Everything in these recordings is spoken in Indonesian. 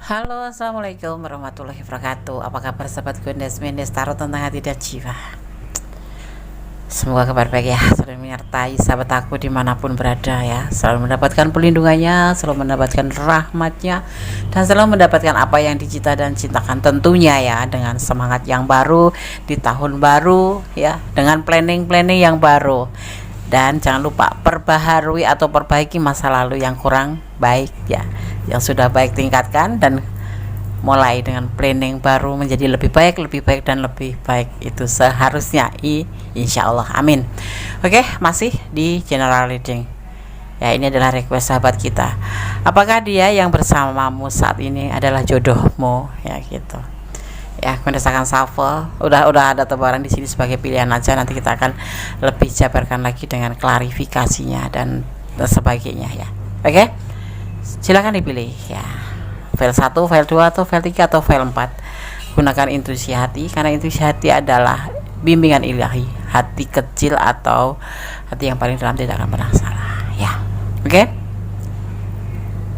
Halo, assalamualaikum warahmatullahi wabarakatuh. Apa kabar sahabat Gondes Mendes Tarot tentang hati dan jiwa? Semoga kabar baik ya, selalu menyertai sahabat aku dimanapun berada ya. Selalu mendapatkan pelindungannya, selalu mendapatkan rahmatnya, dan selalu mendapatkan apa yang dicita dan cintakan tentunya ya. Dengan semangat yang baru di tahun baru ya, dengan planning-planning yang baru. Dan jangan lupa perbaharui atau perbaiki masa lalu yang kurang baik ya. Yang sudah baik tingkatkan dan mulai dengan planning baru menjadi lebih baik dan lebih baik, itu seharusnya insya Allah, amin. Oke, masih di general reading ya. Ini adalah request sahabat kita. Apakah dia yang bersamamu saat ini adalah jodohmu ya, gitu ya. Mendesakan shuffle, udah ada tebaran di sini sebagai pilihan aja. Nanti kita akan lebih jabarkan lagi dengan klarifikasinya dan sebagainya ya. Oke, silakan dipilih ya, file 1, file 2, atau file 3, atau file 4. Gunakan intuisi hati, karena intuisi hati adalah bimbingan ilahi. Hati kecil atau hati yang paling dalam tidak akan pernah salah ya. Oke?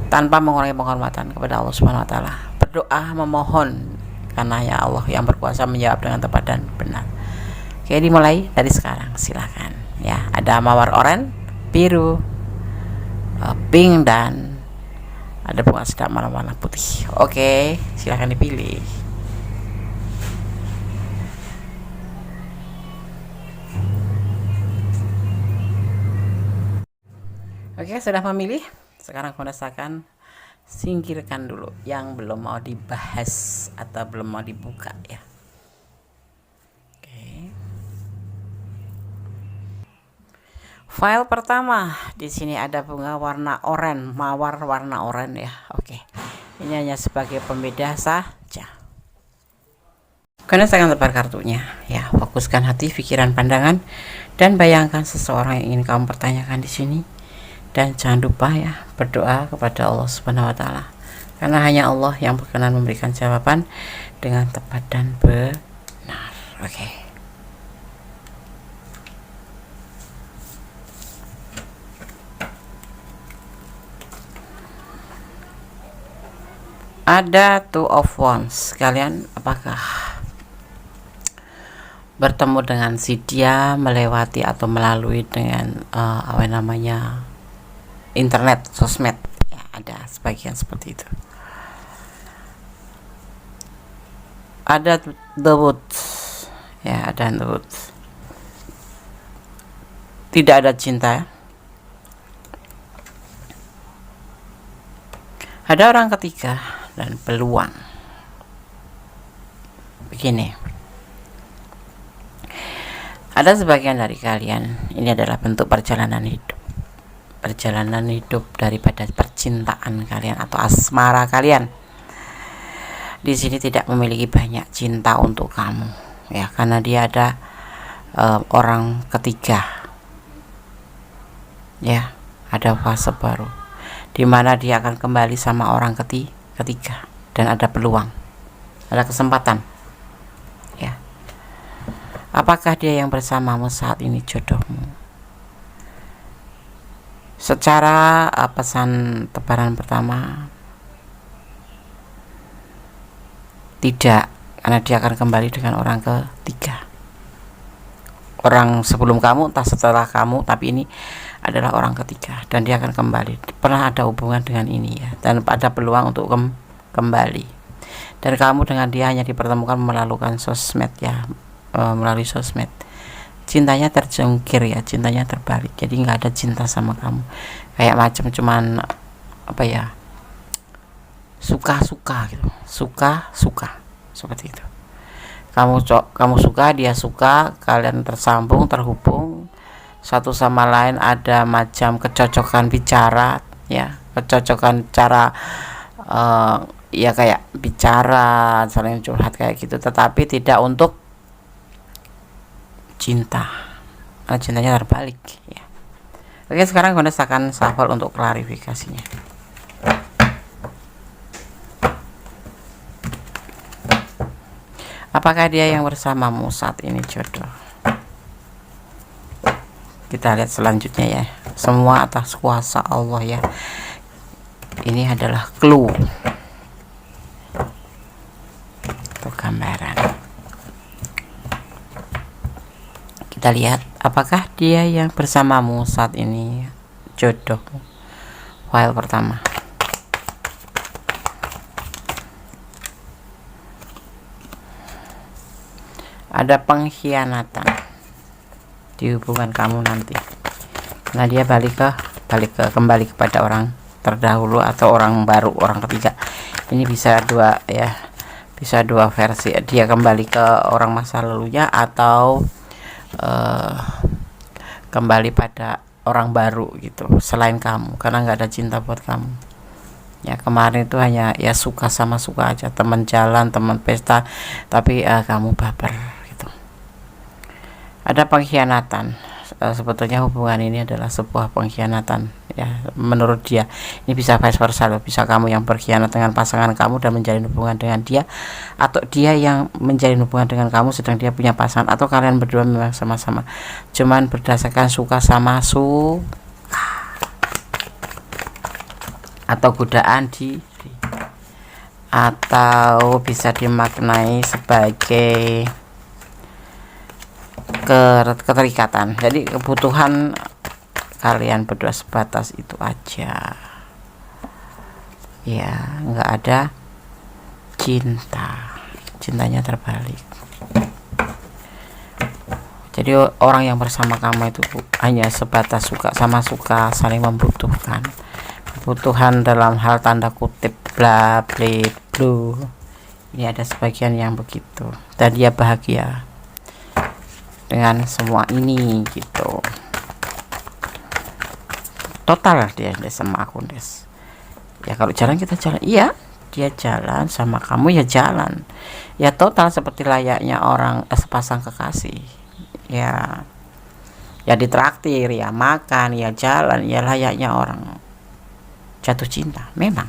Tanpa mengurangi penghormatan kepada Allah Subhanahu wa taala, berdoa memohon, karena ya Allah yang berkuasa menjawab dengan tepat dan benar. Oke, dimulai dari sekarang, silakan ya. Ada mawar oranye, biru, pink, dan ada bunga sedap warna putih. Oke, silahkan dipilih. Oke, sudah memilih. Sekarang merasakan, singkirkan dulu yang belum mau dibahas atau belum mau dibuka ya. Oke. File pertama, di sini ada bunga warna oranye, mawar warna oranye ya. Oke. Ini hanya sebagai pembeda saja. Karena saya akan tebar kartunya ya. Fokuskan hati, pikiran, pandangan, dan bayangkan seseorang yang ingin kamu pertanyakan di sini. Dan jangan lupa ya, berdoa kepada Allah Subhanahu wa taala. Karena hanya Allah yang berkenan memberikan jawaban dengan tepat dan benar. Oke. Ada Two of Wands. Kalian apakah bertemu dengan si dia, melewati atau melalui dengan internet, sosmed ya, ada sebagian seperti itu. Ada The Woods ya, ada The Woods. Tidak ada cinta ya. Ada orang ketiga dan peluang. Begini, ada sebagian dari kalian, ini adalah bentuk perjalanan hidup daripada percintaan kalian atau asmara kalian. Di sini tidak memiliki banyak cinta untuk kamu ya, karena dia ada orang ketiga ya. Ada fase baru di mana dia akan kembali sama orang ketiga, dan ada peluang, ada kesempatan ya. Apakah dia yang bersamamu saat ini jodohmu? Secara pesan tebaran pertama, tidak, karena dia akan kembali dengan orang ketiga. Orang sebelum kamu, entah setelah kamu, tapi ini adalah orang ketiga dan dia akan kembali. Pernah ada hubungan dengan ini ya, dan ada peluang untuk kembali. Dan kamu dengan dia hanya dipertemukan melalui sosmed ya, melalui sosmed. Cintanya terjungkir ya, cintanya terbalik, jadi nggak ada cinta sama kamu, kayak macam cuman apa ya, suka-suka gitu, suka-suka seperti itu. Kamu suka, dia suka, kalian tersambung, terhubung satu sama lain, ada macam kecocokan bicara ya, kecocokan cara ya kayak bicara, saling curhat kayak gitu, tetapi tidak untuk cinta, karena cintanya terbalik ya. Oke, sekarang gue akan shuffle untuk klarifikasinya. Apakah dia yang bersamamu saat ini jodoh? Kita lihat selanjutnya ya. Semua atas kuasa Allah ya. Ini adalah clue. Kita lihat apakah dia yang bersamamu saat ini, jodohmu. File pertama. Ada pengkhianatan di hubungan kamu nanti. Nah, dia kembali kepada orang terdahulu atau orang baru, orang ketiga. Ini bisa dua ya, bisa dua versi. Dia kembali ke orang masa lalunya atau kembali pada orang baru gitu, selain kamu, karena nggak ada cinta buat kamu. Ya, kemarin itu hanya ya suka sama suka aja, teman jalan, teman pesta, tapi kamu baper gitu. Ada pengkhianatan. Sebetulnya hubungan ini adalah sebuah pengkhianatan ya, menurut dia. Ini bisa vice versa loh, bisa kamu yang berkhianat dengan pasangan kamu dan menjalin hubungan dengan dia, atau dia yang menjalin hubungan dengan kamu sedang dia punya pasangan, atau kalian berdua memang sama-sama cuman berdasarkan suka sama suka atau godaan diri, atau bisa dimaknai sebagai keterikatan. Jadi kebutuhan kalian berdua sebatas itu aja ya, nggak ada cintanya terbalik. Jadi orang yang bersama kamu itu hanya sebatas suka sama suka, saling membutuhkan. Kebutuhan dalam hal tanda kutip bla bla blu. Ini ada sebagian yang begitu, dan dia bahagia dengan semua ini gitu. Total dia sama aku Des. Ya kalau jalan kita jalan, iya dia jalan sama kamu ya jalan. Ya total seperti layaknya orang sepasang kekasih. Ya ditraktir, ya makan, ya jalan, ya layaknya orang jatuh cinta. Memang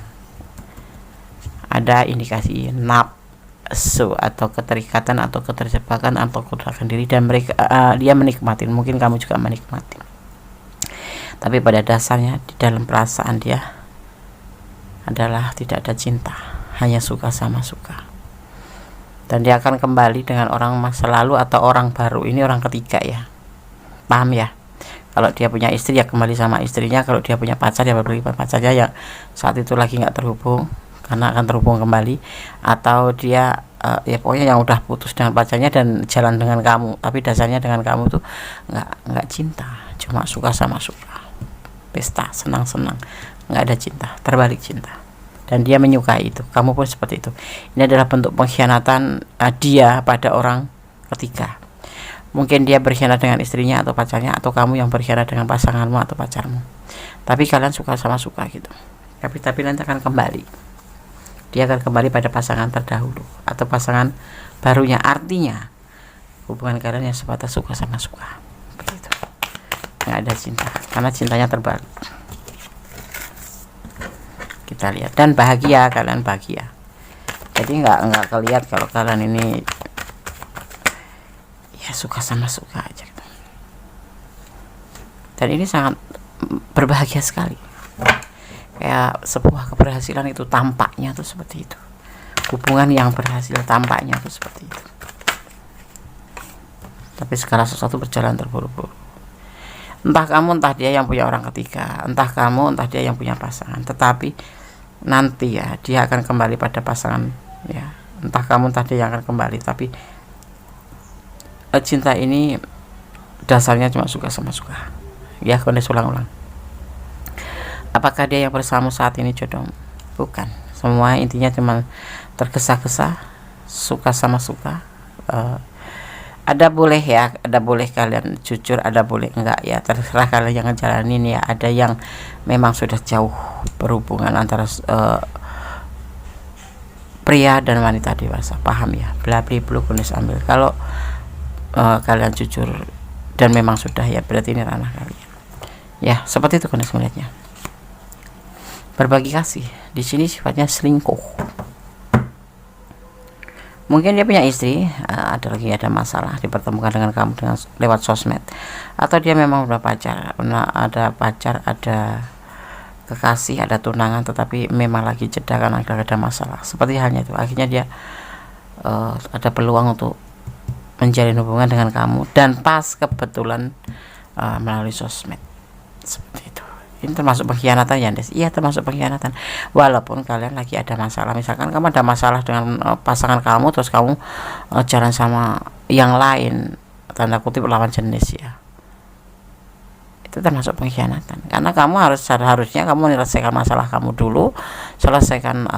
ada indikasi nafsu atau keterikatan atau keterjebakan atau ketergantungan diri, dan mereka dia menikmati, mungkin kamu juga menikmati, tapi pada dasarnya di dalam perasaan dia adalah tidak ada cinta, hanya suka sama suka. Dan dia akan kembali dengan orang masa lalu atau orang baru. Ini orang ketiga ya, paham ya? Kalau dia punya istri ya kembali sama istrinya, kalau dia punya pacar ya balik pacarnya yang saat itu lagi nggak terhubung, karena akan terhubung kembali. Atau dia ya pokoknya yang udah putus dengan pacarnya dan jalan dengan kamu, tapi dasarnya dengan kamu tuh nggak cinta, cuma suka sama suka, pesta senang-senang, nggak ada cinta, terbalik cinta. Dan dia menyukai itu, kamu pun seperti itu. Ini adalah bentuk pengkhianatan dia pada orang ketiga. Mungkin dia berkhianat dengan istrinya atau pacarnya, atau kamu yang berkhianat dengan pasanganmu atau pacarmu. Tapi kalian suka sama suka gitu. Tapi nanti akan kembali. Dia akan kembali pada pasangan terdahulu atau pasangan barunya. Artinya hubungan kalian yang sebatas suka sama suka. Begitu. Nggak ada cinta, karena cintanya terbalik. Kita lihat, dan bahagia, kalian bahagia. Jadi nggak kelihat kalau kalian ini ya suka sama suka aja gitu. Dan ini sangat berbahagia sekali. Kayak sebuah keberhasilan itu tampaknya tuh seperti itu. Hubungan yang berhasil tampaknya tuh seperti itu. Tapi segala sesuatu berjalan terburu-buru. Entah kamu, entah dia yang punya orang ketiga, entah kamu, entah dia yang punya pasangan. Tetapi nanti ya dia akan kembali pada pasangan ya. Entah kamu, entah dia yang akan kembali. Tapi cinta ini dasarnya cuma suka sama suka. Ya, kondisi ulang-ulang. Apakah dia yang bersama saat ini jodoh? Bukan. Semua intinya cuma tergesa-gesa, suka sama suka. Ada boleh kalian jujur, ada boleh enggak ya, terserah kalian yang ngejalanin ya. Ada yang memang sudah jauh berhubungan antara pria dan wanita dewasa, paham ya, bla bla bla, kunis ambil. Kalau kalian jujur dan memang sudah ya, berarti ini ranah kalian ya. Seperti itu kunis melihatnya. Berbagi kasih di sini sifatnya selingkuh. Mungkin dia punya istri, ada masalah, dipertemukan dengan kamu dengan lewat sosmed, atau dia memang udah pacar, ada kekasih, ada tunangan, tetapi memang lagi jeda karena ada masalah. Seperti halnya itu, akhirnya dia ada peluang untuk menjalin hubungan dengan kamu dan pas kebetulan melalui sosmed seperti itu. Ini termasuk pengkhianatan ya, Des? Iya, termasuk pengkhianatan. Walaupun kalian lagi ada masalah, misalkan kamu ada masalah dengan pasangan kamu, terus kamu jalan sama yang lain, tanda kutip lawan jenis ya, itu termasuk pengkhianatan. Karena kamu harusnya kamu menyelesaikan masalah kamu dulu, selesaikan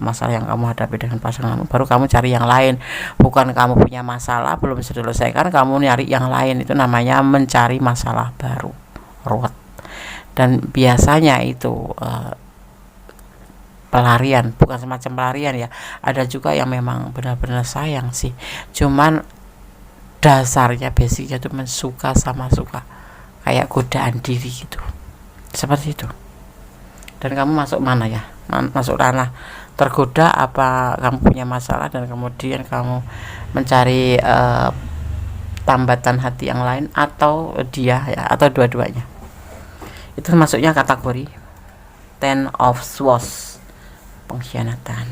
masalah yang kamu hadapi dengan pasangan kamu, baru kamu cari yang lain. Bukan kamu punya masalah belum selesaikan kamu nyari yang lain, itu namanya mencari masalah baru, ruwet. Dan biasanya itu pelarian, bukan semacam pelarian ya, ada juga yang memang benar-benar sayang sih, cuman dasarnya basicnya itu suka sama suka, kayak godaan diri gitu, seperti itu. Dan kamu masuk mana ya, masuk ranah tergoda apa kamu punya masalah dan kemudian kamu mencari tambatan hati yang lain, atau dia ya, atau dua-duanya. Itu masuknya kategori Ten of Swords, pengkhianatan.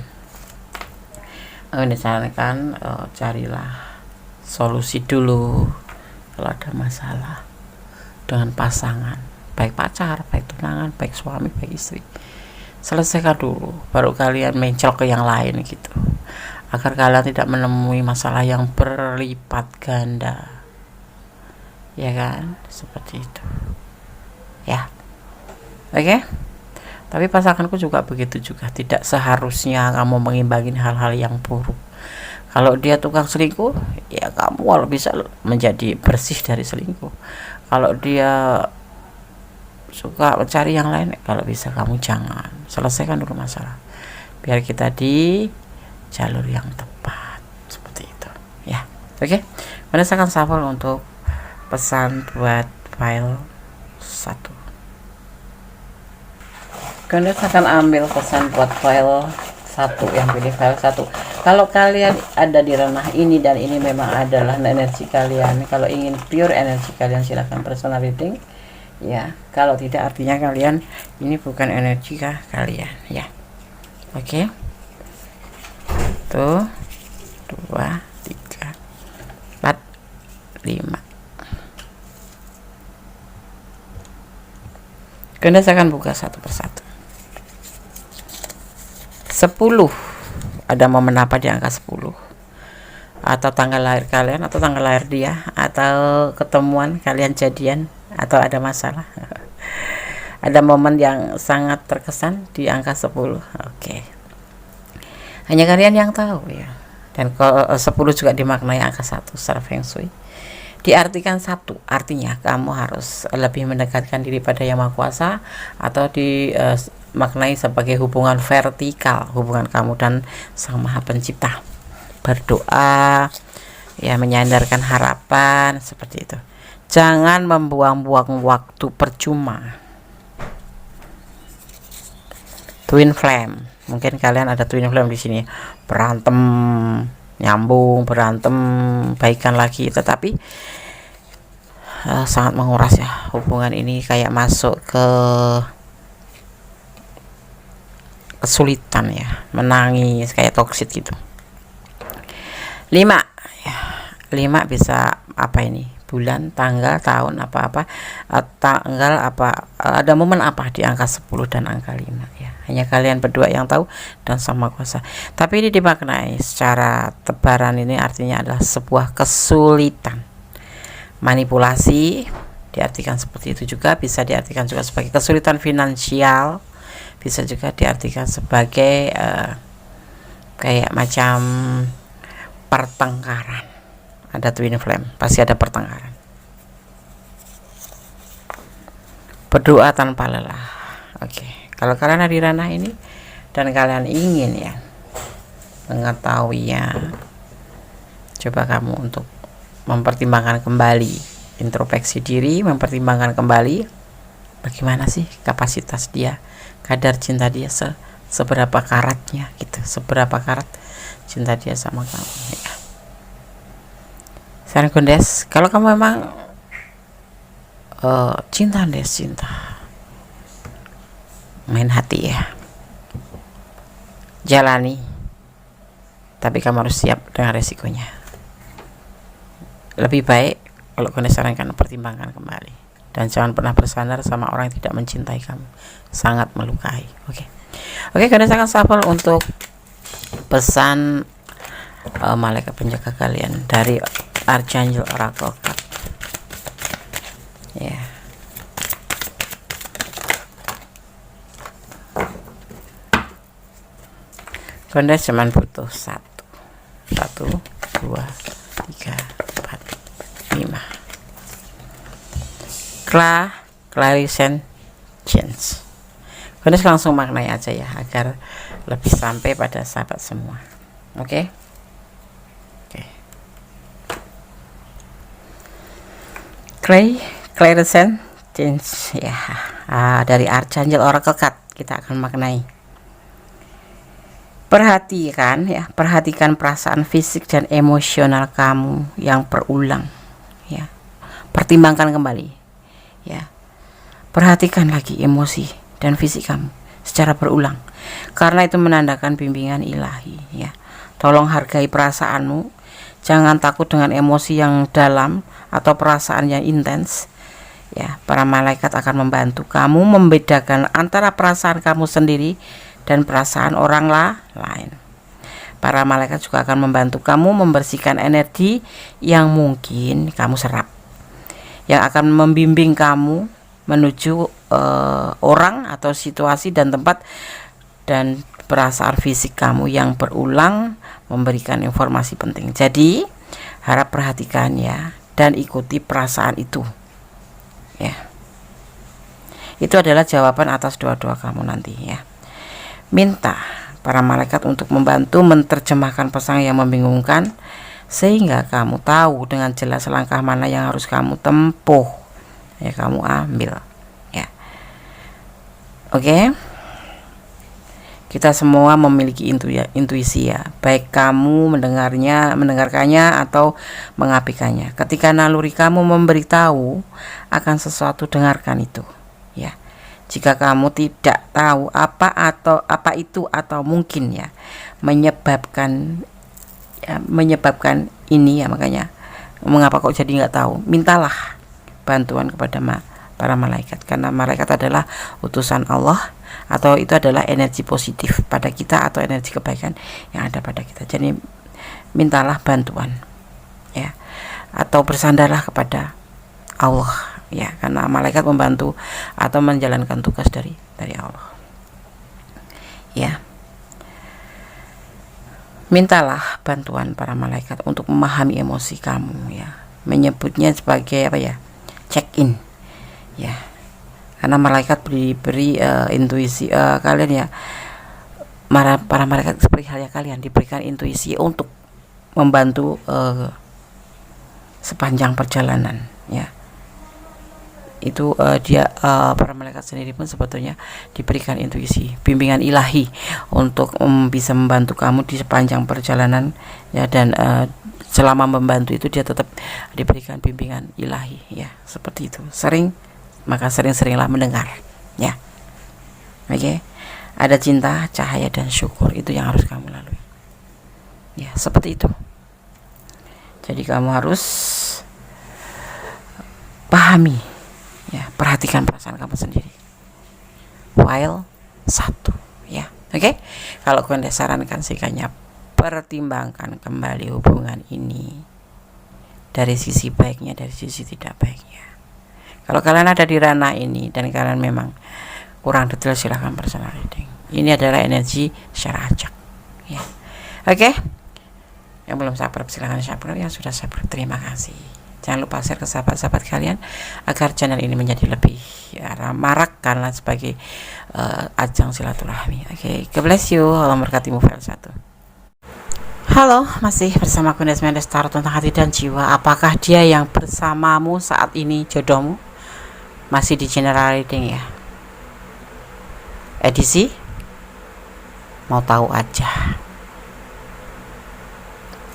Misalkan carilah solusi dulu kalau ada masalah dengan pasangan, baik pacar, baik tunangan, baik suami, baik istri. Selesaikan dulu, baru kalian mencol ke yang lain gitu, agar kalian tidak menemui masalah yang berlipat ganda, ya kan, seperti itu ya. Oke. Tapi pasanganku juga begitu juga, tidak seharusnya kamu mengimbangi hal-hal yang buruk. Kalau dia tukang selingkuh, ya kamu kalau bisa menjadi bersih dari selingkuh. Kalau dia suka mencari yang lain, kalau bisa kamu jangan, selesaikan dulu masalah, biar kita di jalur yang tepat, seperti itu ya. Oke, berdasarkan shuffle untuk pesan buat file 1. Kalian akan ambil pesan buat file 1, yang pilih file 1. Kalau kalian ada di ranah ini dan ini memang adalah energi kalian, kalau ingin pure energi kalian silahkan personal reading ya. Kalau tidak, artinya kalian ini bukan energi kalian ya. Oke. Tuh 2 3 4 5. Kalian akan buka satu persatu. 10, ada momen apa di angka 10, atau tanggal lahir kalian, atau tanggal lahir dia, atau ketemuan kalian jadian, atau ada masalah. Ada momen yang sangat terkesan di angka 10. Oke. Hanya kalian yang tahu ya. Dan kalau 10 juga dimaknai angka 1 secara Feng Shui. Diartikan 1, artinya kamu harus lebih mendekatkan diri pada Yang Maha Kuasa, atau dimaknai sebagai hubungan vertikal, hubungan kamu dan Sang Maha Pencipta. Berdoa ya, menyandarkan harapan, seperti itu. Jangan membuang-buang waktu percuma. Twin flame, mungkin kalian ada twin flame di sini, berantem nyambung, berantem baikan lagi, tetapi sangat menguras ya hubungan ini, kayak masuk ke kesulitan ya, menangis, kayak toxic gitu. 5 ya, 5 bisa apa ini, bulan, tanggal, tahun, apa-apa, tanggal apa, ada momen apa di angka 10 dan angka 5 ya. Hanya kalian berdua yang tahu dan Sama Kuasa. Tapi ini dimaknai secara tebaran, ini artinya adalah sebuah kesulitan. Manipulasi diartikan seperti itu juga, bisa diartikan juga sebagai kesulitan finansial, bisa juga diartikan sebagai kayak macam pertengkaran. Ada twin flame, pasti ada pertengkaran. Berdoa tanpa lelah. Oke. Kalau kalian ada di ranah ini dan kalian ingin ya mengetahuinya, coba kamu untuk mempertimbangkan kembali, introspeksi diri, mempertimbangkan kembali bagaimana sih kapasitas dia, kadar cinta dia, seberapa karatnya gitu, seberapa karat cinta dia sama kamu ya. Sekarang Gondes, kalau kamu memang cinta Des, cinta main hati ya, jalani, tapi kamu harus siap dengan resikonya. Lebih baik kalau Gondes sarankan pertimbangkan kembali, dan jangan pernah bersandar sama orang yang tidak mencintai kamu, sangat melukai. Oke, Gondes akan shuffle untuk pesan malaikat penjaga kalian dari Archangel Oracle Card. Ya. Gondes cuman butuh 1, 2, 3, 4, 5. Clarification change. Gondes langsung maknai aja ya, agar lebih sampai pada sahabat semua. Oke. Clarification change ya. Dari Archangel Oracle Card kita akan maknai. Perhatikan perasaan fisik dan emosional kamu yang berulang ya. Pertimbangkan kembali ya. Perhatikan lagi emosi dan fisik kamu secara berulang, karena itu menandakan bimbingan ilahi ya. Tolong hargai perasaanmu, jangan takut dengan emosi yang dalam atau perasaan yang intens ya. Para malaikat akan membantu kamu membedakan antara perasaan kamu sendiri dan perasaan orang lain. Para malaikat juga akan membantu kamu membersihkan energi yang mungkin kamu serap, yang akan membimbing kamu menuju orang atau situasi dan tempat, dan perasaan fisik kamu yang berulang memberikan informasi penting. Jadi harap perhatikan ya, dan ikuti perasaan itu ya. Itu adalah jawaban atas doa-doa kamu nanti ya. Minta para malaikat untuk membantu menerjemahkan pesan yang membingungkan, sehingga kamu tahu dengan jelas langkah mana yang harus kamu tempuh ya, kamu ambil ya. Oke. Kita semua memiliki intuisi ya, baik kamu mendengarkannya atau mengabaikannya. Ketika naluri kamu memberitahu akan sesuatu, dengarkan itu ya. Jika kamu tidak tahu apa itu atau mungkin ya menyebabkan ini ya, makanya mengapa kok jadi nggak tahu, mintalah bantuan kepada para malaikat, karena malaikat adalah utusan Allah, atau itu adalah energi positif pada kita atau energi kebaikan yang ada pada kita. Jadi mintalah bantuan ya, atau bersandarlah kepada Allah ya, karena malaikat membantu atau menjalankan tugas dari Allah ya. Mintalah bantuan para malaikat untuk memahami emosi kamu ya, menyebutnya sebagai apa ya, check in ya, karena malaikat beri intuisi kalian ya. Para malaikat seperti halnya kalian diberikan intuisi untuk membantu sepanjang perjalanan ya. Itu para malaikat sendiri pun sebetulnya diberikan intuisi, bimbingan ilahi untuk bisa membantu kamu di sepanjang perjalanan ya, dan selama membantu itu dia tetap diberikan bimbingan ilahi ya, seperti itu. Maka sering-seringlah mendengar ya. Oke. Ada cinta, cahaya, dan syukur, itu yang harus kamu lalui ya, seperti itu. Jadi kamu harus pahami ya, perhatikan perasaan kamu sendiri. File 1 ya. Oke. Kalau kalian sarankan sikanya, pertimbangkan kembali hubungan ini dari sisi baiknya, dari sisi tidak baiknya. Kalau kalian ada di ranah ini dan kalian memang kurang detail, silahkan personal reading. Ini adalah energi secara acak ya. Oke. Yang belum subscribe silahkan subscribe, yang sudah subscribe terima kasih. Jangan lupa share ke sahabat-sahabat kalian agar channel ini menjadi lebih marak, karena sebagai ajang silaturahmi. Oke, God bless you. Allah memberkatimu. File 1. Halo, masih bersama Gondes Mendes Tarot tentang hati dan jiwa. Apakah dia yang bersamamu saat ini jodohmu? Masih di general reading ya, edisi mau tahu aja.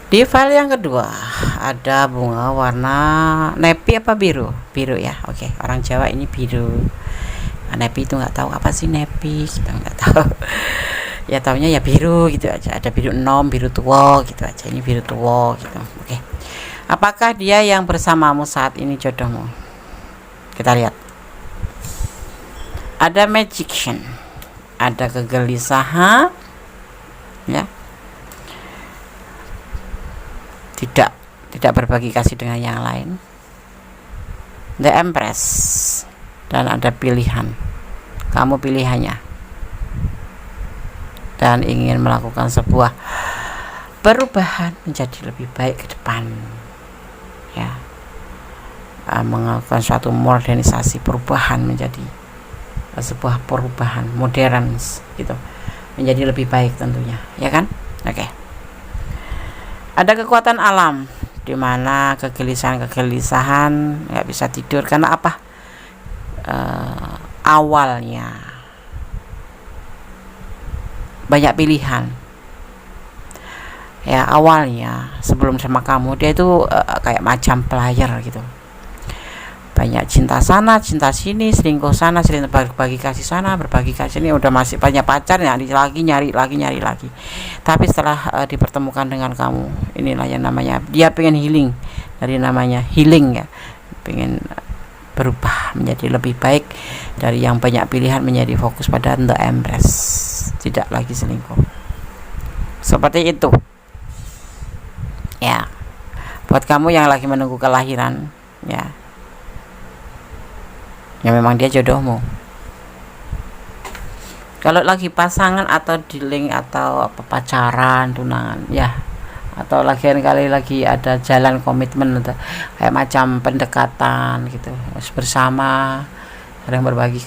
Di file yang kedua ada bunga warna nepi apa biru ya. Oke, orang Jawa ini biru. Nepi itu nggak tahu apa sih nepi, kita nggak tahu ya, taunya ya biru gitu aja. Ada biru enom, biru tua gitu aja. Ini biru tua gitu. Oke. Apakah dia yang bersamamu saat ini jodohmu? Kita lihat. Ada magician, ada kegelisahan, ya. Tidak berbagi kasih dengan yang lain. The Empress, dan ada pilihan. Kamu pilihannya. Dan ingin melakukan sebuah perubahan menjadi lebih baik ke depan. Ya. Melakukan suatu modernisasi, perubahan menjadi sebuah perubahan modern gitu, menjadi lebih baik tentunya, ya kan? Oke. Ada kekuatan alam di mana kegelisahan nggak bisa tidur karena apa? Awalnya banyak pilihan. Ya, awalnya sebelum sama kamu dia itu kayak macam player gitu. Banyak cinta sana, cinta sini, selingkuh sana, selingkuh, berbagi kasih sana, berbagi kasih sini, udah masih banyak pacar, nyari lagi. Tapi setelah dipertemukan dengan kamu, inilah yang namanya dia pengen healing, dari namanya healing ya, pengen berubah menjadi lebih baik dari yang banyak pilihan menjadi fokus pada The Empress, tidak lagi selingkuh. Seperti itu. Ya, buat kamu yang lagi menunggu kelahiran, ya. Ya memang dia jodohmu. Kalau lagi pasangan atau dealing atau pacaran, tunangan, ya, atau kali lagi ada jalan komitmen atau kayak macam pendekatan gitu, bersama, sering berbagi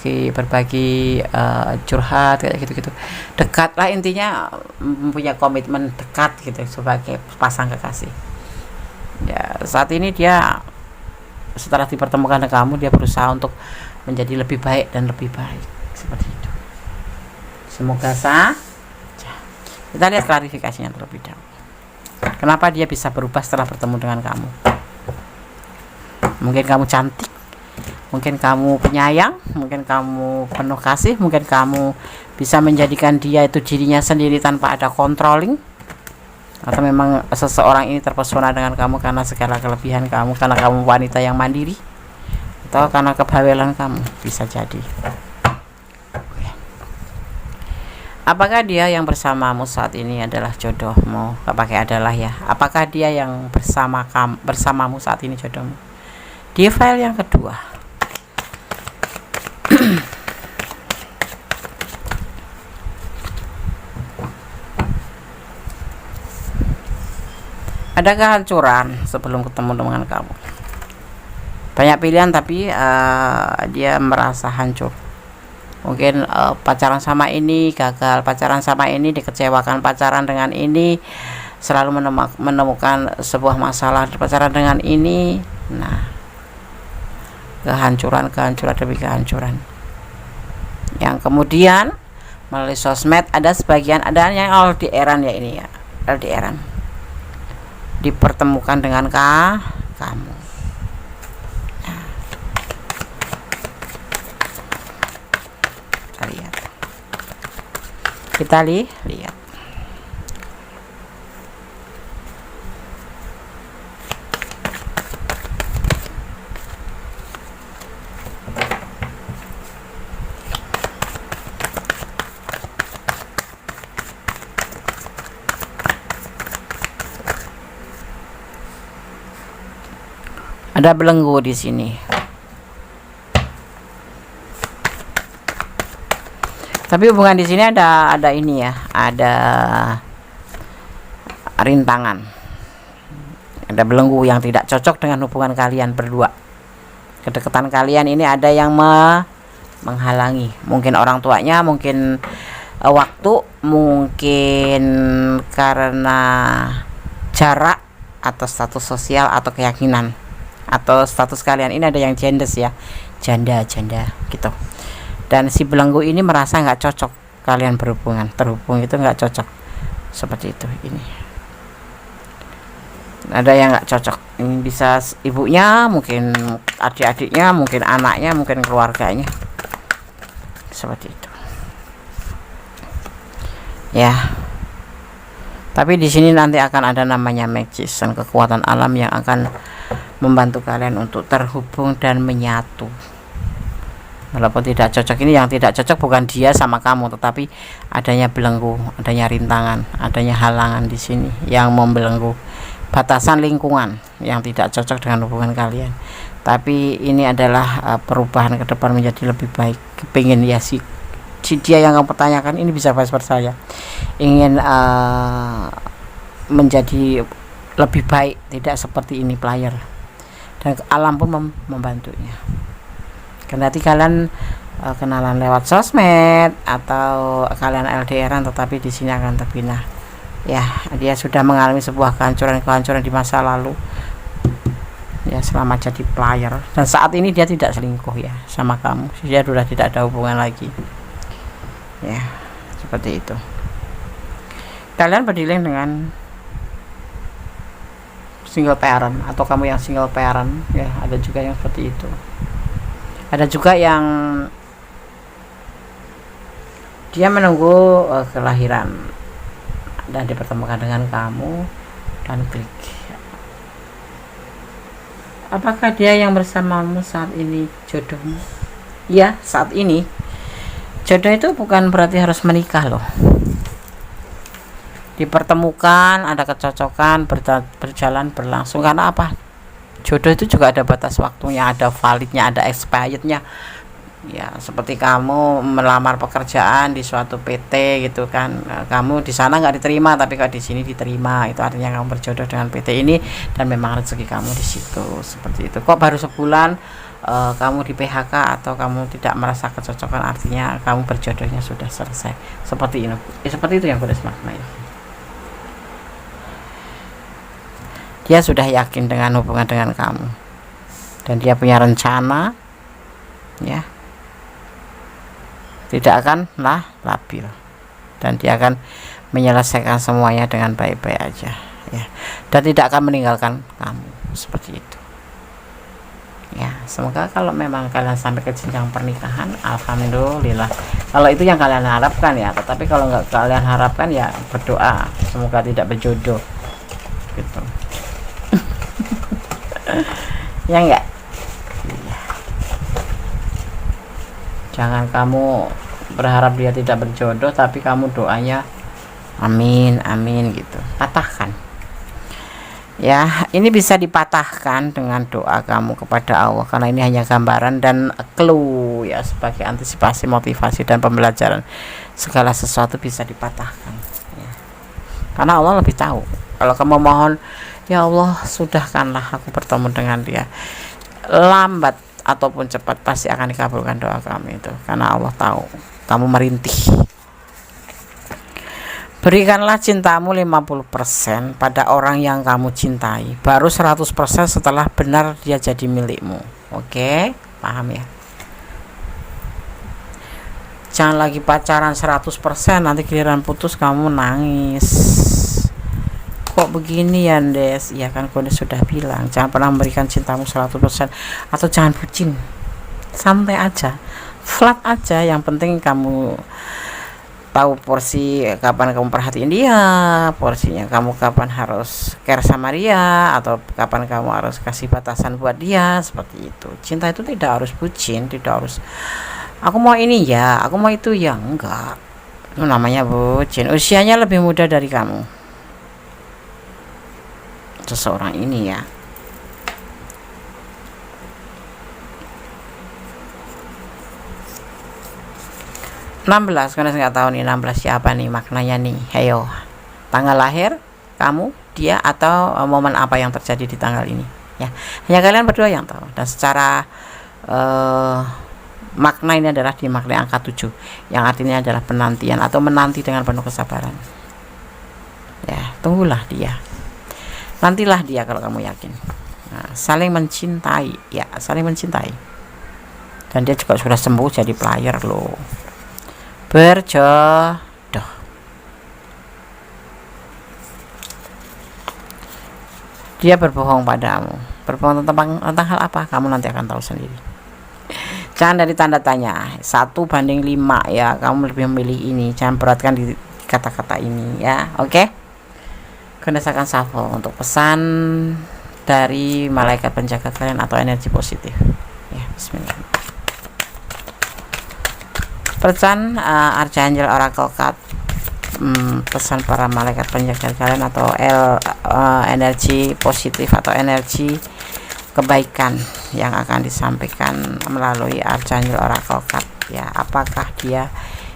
curhat kayak gitu, dekat lah, intinya mempunyai komitmen dekat gitu sebagai pasang kekasih. Ya, saat ini dia setelah dipertemukan dengan kamu, dia berusaha untuk menjadi lebih baik dan lebih baik, seperti itu. Semoga saja. Kita lihat klarifikasinya terlebih dahulu. Kenapa dia bisa berubah setelah bertemu dengan kamu? Mungkin kamu cantik, mungkin kamu penyayang, mungkin kamu penuh kasih, mungkin kamu bisa menjadikan dia itu dirinya sendiri tanpa ada controlling. Atau memang seseorang ini terpesona dengan kamu karena segala kelebihan kamu, karena kamu wanita yang mandiri, atau karena kebawelan kamu, bisa jadi. Apakah dia yang bersamamu saat ini adalah jodohmu? Gak pakai adalah ya. Apakah dia yang bersamamu saat ini jodohmu? Di file yang kedua. Ada kehancuran sebelum ketemu dengan kamu. Banyak pilihan tapi dia merasa hancur. Mungkin pacaran sama ini gagal, pacaran sama ini dikecewakan, pacaran dengan ini selalu menemukan sebuah masalah, pacaran dengan ini. Nah, kehancuran demi kehancuran. Yang kemudian melalui sosmed ada sebagian, ada yang LDR-an ya, ini ya, LDR-an. Dipertemukan dengan kamu. Nah, kita lihat. Ada belenggu di sini. Tapi hubungan di sini ada ini ya, ada rintangan. Ada belenggu yang tidak cocok dengan hubungan kalian berdua. Kedekatan kalian ini ada yang menghalangi. Mungkin orang tuanya, mungkin waktu, mungkin karena jarak atau status sosial atau keyakinan. Atau status kalian ini ada yang genders ya, janda gitu, dan si belenggu ini merasa nggak cocok kalian terhubung itu nggak cocok, seperti itu. Ini ada yang nggak cocok, ini bisa ibunya, mungkin adik-adiknya, mungkin anaknya, mungkin keluarganya, seperti itu ya. Tapi di sini nanti akan ada namanya magician, kekuatan alam yang akan membantu kalian untuk terhubung dan menyatu. Walaupun tidak cocok, ini yang tidak cocok bukan dia sama kamu, tetapi adanya belenggu, adanya rintangan, adanya halangan di sini yang membelenggu, batasan lingkungan yang tidak cocok dengan hubungan kalian. Tapi ini adalah perubahan ke depan menjadi lebih baik. Kepingin ya si dia yang kamu pertanyakan ini bisa vice versa ya, ingin menjadi lebih baik, tidak seperti ini player, dan alam pun membantunya. Kendati kalian kenalan lewat sosmed atau kalian LDRan, tetapi di sini akan terbina ya. Dia sudah mengalami sebuah kehancuran di masa lalu ya, selama jadi player, dan saat ini dia tidak selingkuh ya sama kamu, dia sudah tidak ada hubungan lagi ya, seperti itu. Kalian berdealing dengan single parent atau kamu yang single parent ya, ada juga yang seperti itu. Ada juga yang dia menunggu kelahiran dan dipertemukan dengan kamu dan klik. Apakah dia yang bersamamu saat ini jodohmu? Ya, saat ini. Jodoh itu bukan berarti harus menikah loh. Dipertemukan, ada kecocokan, berjalan berlangsung. Karena apa? Jodoh itu juga ada batas waktunya, ada validnya, ada expirednya. Ya, seperti kamu melamar pekerjaan di suatu PT gitu kan, kamu di sana nggak diterima, tapi kalau di sini diterima, itu artinya kamu berjodoh dengan PT ini dan memang rezeki kamu di situ. Seperti itu. Kok baru sebulan kamu di PHK atau kamu tidak merasa kecocokan, artinya kamu berjodohnya sudah selesai. Seperti ini, seperti itu yang boleh maknanya. Dia sudah yakin dengan hubungan dengan kamu dan dia punya rencana ya, tidak akan labil, dan dia akan menyelesaikan semuanya dengan baik-baik aja ya, dan tidak akan meninggalkan kamu. Seperti itu ya. Semoga kalau memang kalian sampai ke jenjang pernikahan, alhamdulillah, kalau itu yang kalian harapkan ya. Tetapi kalau nggak kalian harapkan ya berdoa semoga tidak berjodoh gitu. Ya enggak, jangan kamu berharap dia tidak berjodoh tapi kamu doanya amin amin gitu, patahkan ya. Ini bisa dipatahkan dengan doa kamu kepada Allah, karena ini hanya gambaran dan clue ya, sebagai antisipasi, motivasi dan pembelajaran. Segala sesuatu bisa dipatahkan ya, karena Allah lebih tahu. Kalau kamu mohon, ya Allah sudahkanlah aku bertemu dengan dia, lambat ataupun cepat pasti akan dikabulkan doa kamu itu, karena Allah tahu kamu merintih. Berikanlah cintamu 50% pada orang yang kamu cintai, baru 100% setelah benar dia jadi milikmu. Oke, paham ya? Jangan lagi pacaran 100%, nanti giliran putus kamu nangis. Kok begini ya Des? Ya kan Kondes sudah bilang, jangan pernah memberikan cintamu 100%, atau jangan bucin. Santai aja, flat aja, yang penting kamu tahu porsi kapan kamu perhatiin dia, porsinya kamu kapan harus care sama dia, atau kapan kamu harus kasih batasan buat dia. Seperti itu. Cinta itu tidak harus bucin, tidak harus aku mau ini ya, aku mau itu ya, enggak. Itu namanya bucin. Usianya lebih muda dari kamu, seseorang ini ya. (16) karena nggak tahu nih 16 siapa nih maknanya nih. Ayo, tanggal lahir kamu, dia, atau momen apa yang terjadi di tanggal ini ya, hanya kalian berdua yang tahu. Dan secara makna ini adalah dimaknai angka 7, yang artinya adalah penantian atau menanti dengan penuh kesabaran ya. Tunggulah dia, nantilah dia kalau kamu yakin. Saling mencintai ya, saling mencintai, dan dia juga sudah sembuh jadi player loh, berjodoh. Dia berbohong padamu, berbohong tentang hal apa, kamu nanti akan tahu sendiri. Jangan dari tanda tanya 1:5 ya, kamu lebih memilih ini, jangan beratkan di kata-kata ini ya. Oke? Gunakan shuffle untuk pesan dari malaikat penjaga kalian atau energi positif. Ya, bismillah. Pesan Archangel Oracle Card, pesan para malaikat penjaga kalian atau energi positif atau energi kebaikan yang akan disampaikan melalui Archangel Oracle Card. Ya, apakah dia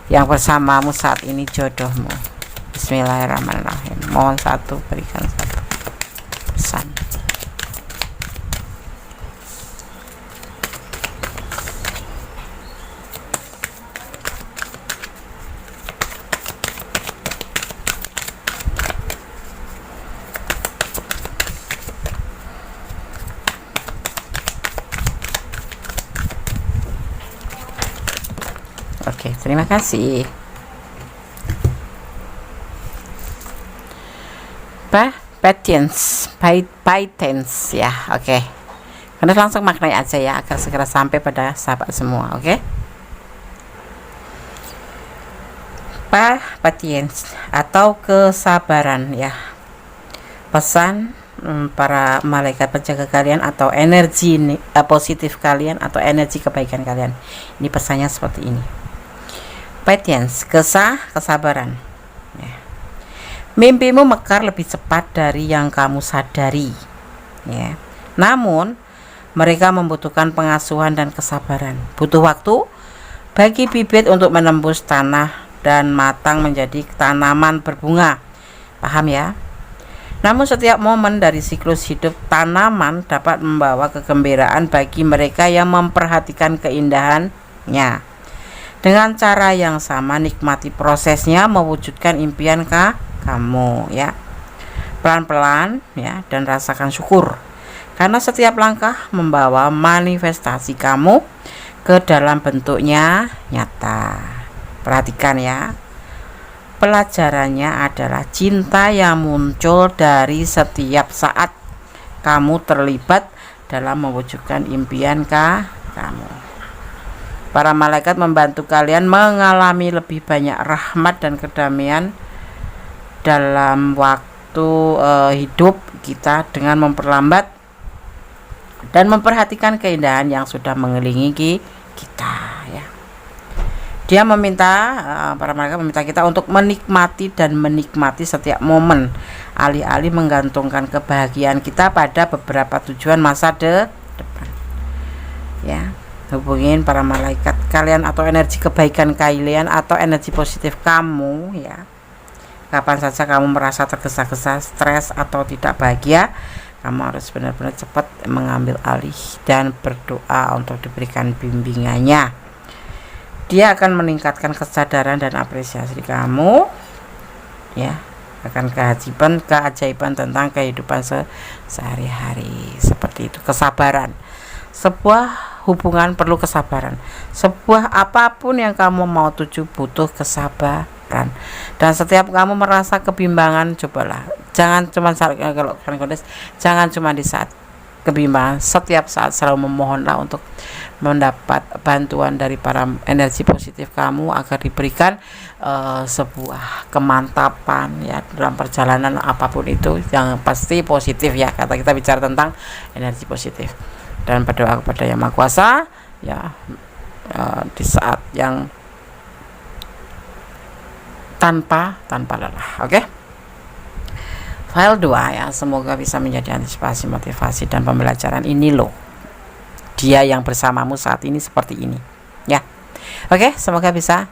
yang bersamamu saat ini jodohmu? Bismillahirrahmanirrahim. Mohon satu, berikan satu pesan. Oke, terima kasih. Patience ya, oke. Karena langsung maknai aja ya, agar segera sampai pada sahabat semua, oke. Patience atau kesabaran ya. Pesan para malaikat penjaga kalian atau energi positif kalian atau energi kebaikan kalian. Ini pesannya seperti ini. Patience, kesabaran. Ya. Mimpimu mekar lebih cepat dari yang kamu sadari. Ya. Namun, mereka membutuhkan pengasuhan dan kesabaran. Butuh waktu bagi bibit untuk menembus tanah dan matang menjadi tanaman berbunga. Paham ya? Namun setiap momen dari siklus hidup tanaman dapat membawa kegembiraan bagi mereka yang memperhatikan keindahannya. Dengan cara yang sama, nikmati prosesnya mewujudkan impian kamu ya. Pelan-pelan ya, dan rasakan syukur. Karena setiap langkah membawa manifestasi kamu ke dalam bentuknya nyata. Perhatikan ya. Pelajarannya adalah cinta yang muncul dari setiap saat kamu terlibat dalam mewujudkan impian kamu. Para malaikat membantu kalian mengalami lebih banyak rahmat dan kedamaian dalam waktu hidup kita dengan memperlambat dan memperhatikan keindahan yang sudah mengelilingi kita ya. Dia meminta, para malaikat meminta kita untuk menikmati setiap momen, alih-alih menggantungkan kebahagiaan kita pada beberapa tujuan masa depan. Ya, hubungin para malaikat kalian atau energi kebaikan kalian atau energi positif kamu ya. Kapan saja kamu merasa tergesa-gesa, stres atau tidak bahagia, kamu harus benar-benar cepat mengambil alih dan berdoa untuk diberikan bimbingannya. Dia akan meningkatkan kesadaran dan apresiasi kamu ya, akan keajaiban tentang kehidupan sehari-hari. Seperti itu. Kesabaran, sebuah hubungan perlu kesabaran. Sebuah apapun yang kamu mau tuju butuh kesabaran. Dan setiap kamu merasa kebimbangan, cobalah jangan cuma jangan cuma di saat kebimbangan, setiap saat selalu memohonlah untuk mendapat bantuan dari para energi positif kamu agar diberikan sebuah kemantapan ya dalam perjalanan apapun itu, yang pasti positif ya. Kata kita bicara tentang energi positif, dan berdoa kepada Yang Maha Kuasa ya di saat yang tanpa lelah. Oke. File 2 ya, semoga bisa menjadi antisipasi, motivasi dan pembelajaran. Ini loh, dia yang bersamamu saat ini seperti ini ya. Oke, semoga bisa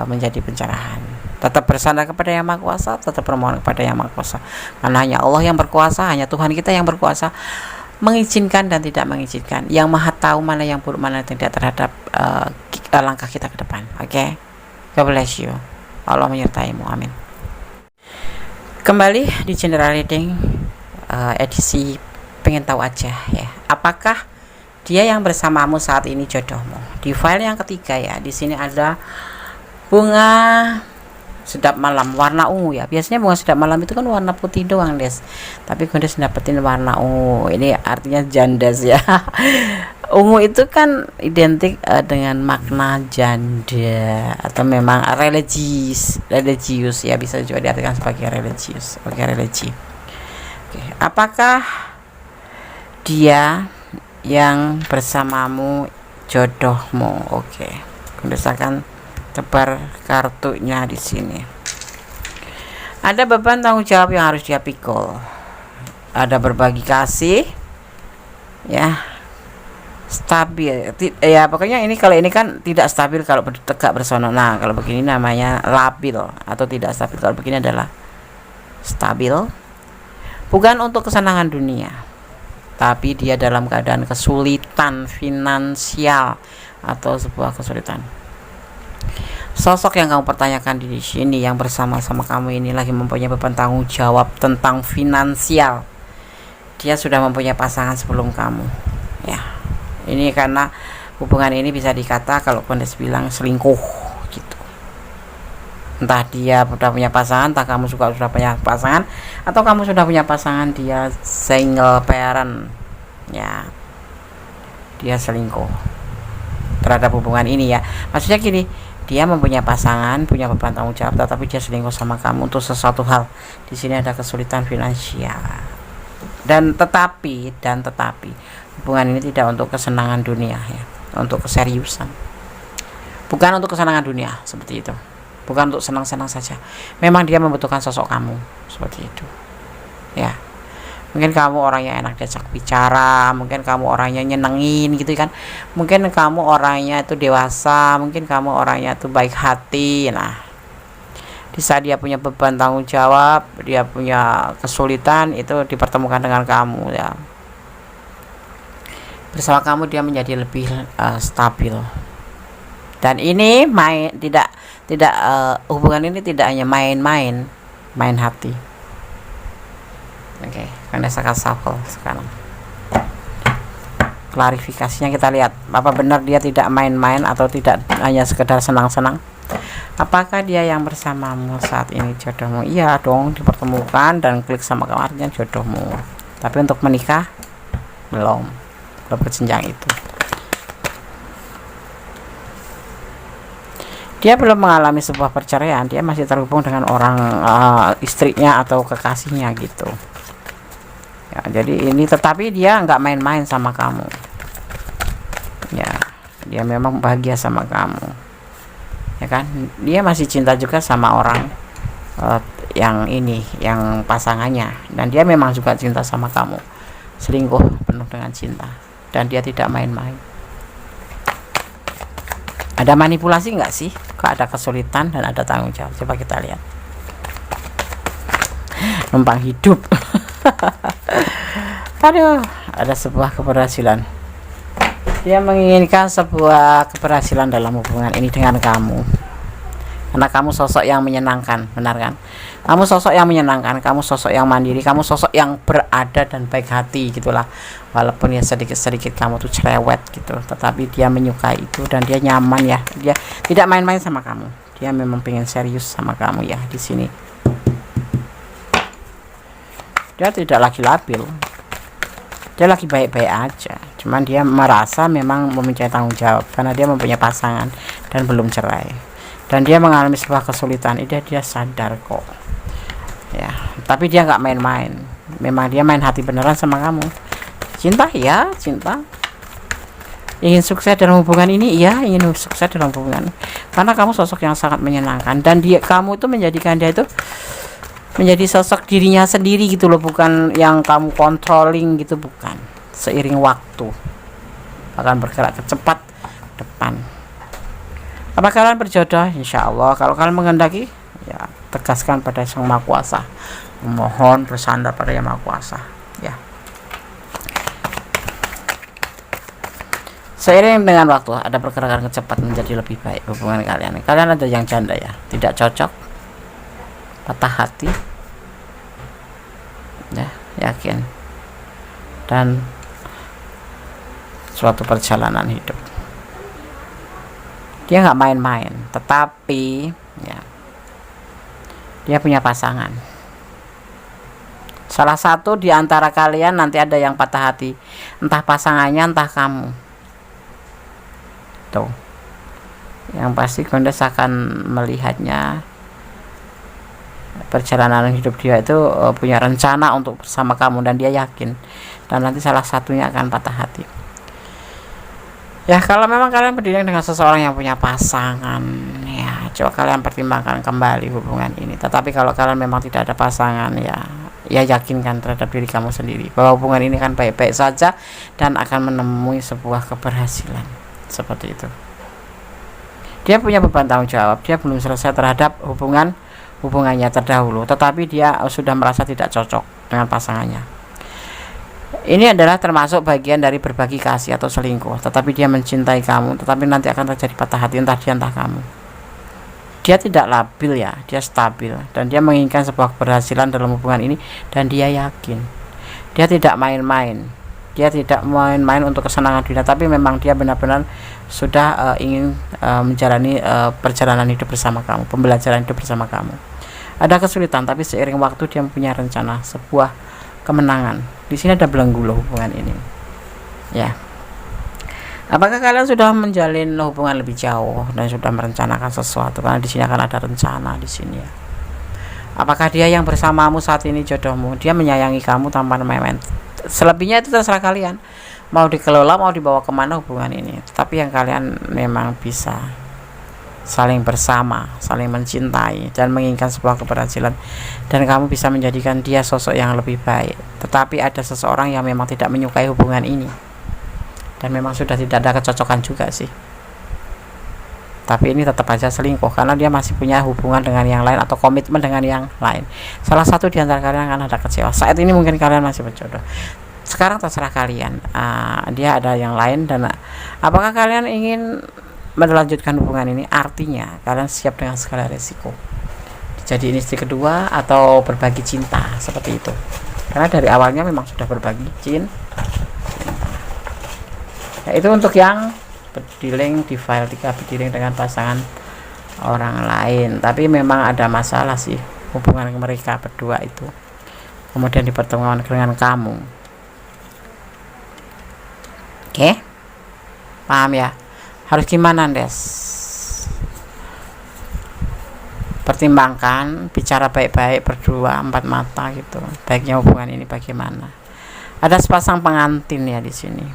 menjadi pencerahan. Tetap bersandar kepada Yang Maha Kuasa, tetap bermohon kepada Yang Maha Kuasa, karena hanya Allah yang berkuasa, hanya Tuhan kita yang berkuasa mengizinkan dan tidak mengizinkan. Yang Maha tahu mana yang buruk, mana yang tidak terhadap langkah kita ke depan. Oke, God bless you. Allah menyertaimu, amin. Kembali di general reading edisi pengen tahu aja ya, apakah dia yang bersamamu saat ini jodohmu. Di file yang ketiga ya, di sini ada bunga sedap malam warna ungu ya. Biasanya bunga sedap malam itu kan warna putih doang, Des. Tapi Gondes dapetin warna ungu. Ini artinya jandas ya. Ungu itu kan identik dengan makna janda atau memang religius ya, bisa juga diartikan sebagai religius, sebagai religi. Oke, apakah dia yang bersamamu jodohmu? Oke, berdasarkan tebar kartunya di sini. Ada beban tanggung jawab yang harus dia pikul. Ada berbagi kasih, ya. Stabil ya, pokoknya ini kalau ini kan tidak stabil kalau tegak bersama. Nah kalau begini namanya labil, atau tidak stabil kalau begini adalah stabil. Bukan untuk kesenangan dunia, tapi dia dalam keadaan kesulitan finansial atau sebuah kesulitan. Sosok yang kamu pertanyakan di sini yang bersama-sama kamu ini lagi mempunyai beban tanggung jawab tentang finansial. Dia sudah mempunyai pasangan sebelum kamu, ya. Ini karena hubungan ini bisa dikata kalau Kondes bilang selingkuh gitu. Entah dia sudah punya pasangan, entah kamu sudah punya pasangan, atau kamu sudah punya pasangan, dia single parent, ya. Dia selingkuh terhadap hubungan ini ya. Maksudnya gini, dia mempunyai pasangan, punya beban tanggung jawab, tetapi dia selingkuh sama kamu untuk sesuatu hal. Di sini ada kesulitan finansial. Dan tetapi hubungan ini tidak untuk kesenangan dunia ya, untuk keseriusan. Bukan untuk kesenangan dunia seperti itu. Bukan untuk senang-senang saja. Memang dia membutuhkan sosok kamu seperti itu. Ya. Mungkin kamu orangnya enak diajak bicara, mungkin kamu orangnya nyenengin gitu kan. Mungkin kamu orangnya itu dewasa, mungkin kamu orangnya itu baik hati. Nah, di saat dia punya beban tanggung jawab, dia punya kesulitan, itu dipertemukan dengan kamu ya. Bersama kamu dia menjadi lebih stabil. Dan ini hubungan ini tidak hanya main-main, main hati. Oke, karena saya shuffle sekarang. Klarifikasinya kita lihat, apa benar dia tidak main-main atau tidak hanya sekedar senang-senang? Apakah dia yang bersamamu saat ini jodohmu? Iya dong, dipertemukan dan klik sama kamu artinya jodohmu. Tapi untuk menikah belum ke jenjang itu. Dia belum mengalami sebuah perceraian, dia masih terhubung dengan orang istrinya atau kekasihnya gitu. Ya, jadi ini tetapi dia nggak main-main sama kamu. Ya, dia memang bahagia sama kamu. Ya kan, dia masih cinta juga sama orang yang pasangannya, dan dia memang juga cinta sama kamu, selingkuh penuh dengan cinta, dan dia tidak main-main. Ada manipulasi nggak sih? Kok ada kesulitan dan ada tanggung jawab? Coba kita lihat. Numpang hidup. Aduh, ada sebuah keberhasilan. Dia menginginkan sebuah keberhasilan dalam hubungan ini dengan kamu. Karena kamu sosok yang menyenangkan, benar kan? Kamu sosok yang menyenangkan, kamu sosok yang mandiri, kamu sosok yang berada dan baik hati gitulah. Walaupun ya sedikit-sedikit kamu tuh cerewet gitu, tetapi dia menyukai itu dan dia nyaman ya. Dia tidak main-main sama kamu. Dia memang pengen serius sama kamu ya di sini. Dia tidak lagi labil. Dia lagi baik-baik aja, cuman dia merasa memang mempunyai tanggung jawab karena dia mempunyai pasangan dan belum cerai, dan dia mengalami sebuah kesulitan. Dia sadar kok ya, tapi dia nggak main-main. Memang dia main hati beneran sama kamu. Cinta ya, cinta. Ingin sukses dalam hubungan ini, iya ingin sukses dalam hubungan, karena kamu sosok yang sangat menyenangkan, dan kamu itu menjadikan dia itu menjadi sosok dirinya sendiri gitu loh, bukan yang kamu controlling gitu, bukan. Seiring waktu akan bergerak cepat depan. Apa kalian berjodoh? Insya Allah. Kalau kalian menghendaki, ya tegaskan pada Sang Maha Kuasa, mohon bersandar pada Yang Maha Kuasa ya. Seiring dengan waktu ada pergerakan cepat menjadi lebih baik hubungan kalian. Kalian ada yang janda ya, tidak cocok, patah hati ya, yakin, dan suatu perjalanan hidup. Dia nggak main-main, tetapi ya dia punya pasangan. Salah satu di antara kalian nanti ada yang patah hati, entah pasangannya entah kamu gitu. Yang pasti Gondes akan melihatnya perjalanan hidup dia itu punya rencana untuk bersama kamu, dan dia yakin, dan nanti salah satunya akan patah hati. Ya, kalau memang kalian berdiri dengan seseorang yang punya pasangan, ya coba kalian pertimbangkan kembali hubungan ini. Tetapi kalau kalian memang tidak ada pasangan, ya yakinkan terhadap diri kamu sendiri bahwa hubungan ini kan baik-baik saja dan akan menemui sebuah keberhasilan. Seperti itu. Dia punya beban tanggung jawab, dia belum selesai terhadap hubungannya terdahulu, tetapi dia sudah merasa tidak cocok dengan pasangannya. Ini adalah termasuk bagian dari berbagi kasih atau selingkuh. Tetapi dia mencintai kamu, tetapi nanti akan terjadi patah hati, entah dia entah kamu. Dia tidak labil ya, dia stabil, dan dia menginginkan sebuah keberhasilan dalam hubungan ini, dan dia yakin. Dia tidak main-main. Dia tidak main-main untuk kesenangan dunia, tapi memang dia benar-benar sudah ingin menjalani perjalanan hidup bersama kamu, pembelajaran hidup bersama kamu. Ada kesulitan, tapi seiring waktu dia punya rencana sebuah kemenangan. Di sini ada belenggu loh hubungan ini. Ya. Apakah kalian sudah menjalin hubungan lebih jauh dan sudah merencanakan sesuatu? Karena di sini akan ada rencana di sini ya. Apakah dia yang bersamamu saat ini jodohmu? Dia menyayangi kamu tanpa main-main. Selebihnya itu terserah kalian. Mau dikelola, mau dibawa kemana hubungan ini. Tapi yang kalian memang bisa saling bersama, saling mencintai, dan menginginkan sebuah keberhasilan, dan kamu bisa menjadikan dia sosok yang lebih baik. Tetapi ada seseorang yang memang tidak menyukai hubungan ini, dan memang sudah tidak ada kecocokan juga sih. Tapi ini tetap aja selingkuh, karena dia masih punya hubungan dengan yang lain atau komitmen dengan yang lain. Salah satu di antara kalian akan ada kecewa. Saat ini mungkin kalian masih berjodoh, sekarang terserah kalian. Dia ada yang lain, dan apakah kalian ingin melanjutkan hubungan ini? Artinya kalian siap dengan segala resiko, jadi istri kedua atau berbagi cinta, seperti itu. Karena dari awalnya memang sudah berbagi cinta. Ya, itu untuk yang berdiling di file 3, berdiling dengan pasangan orang lain. Tapi memang ada masalah sih hubungan mereka berdua itu, kemudian dipertemukan dengan kamu. Oke, paham ya? Harus gimana, Des? Pertimbangkan, bicara baik-baik berdua, empat mata gitu. Baiknya hubungan ini bagaimana? Ada sepasang pengantin ya di sini.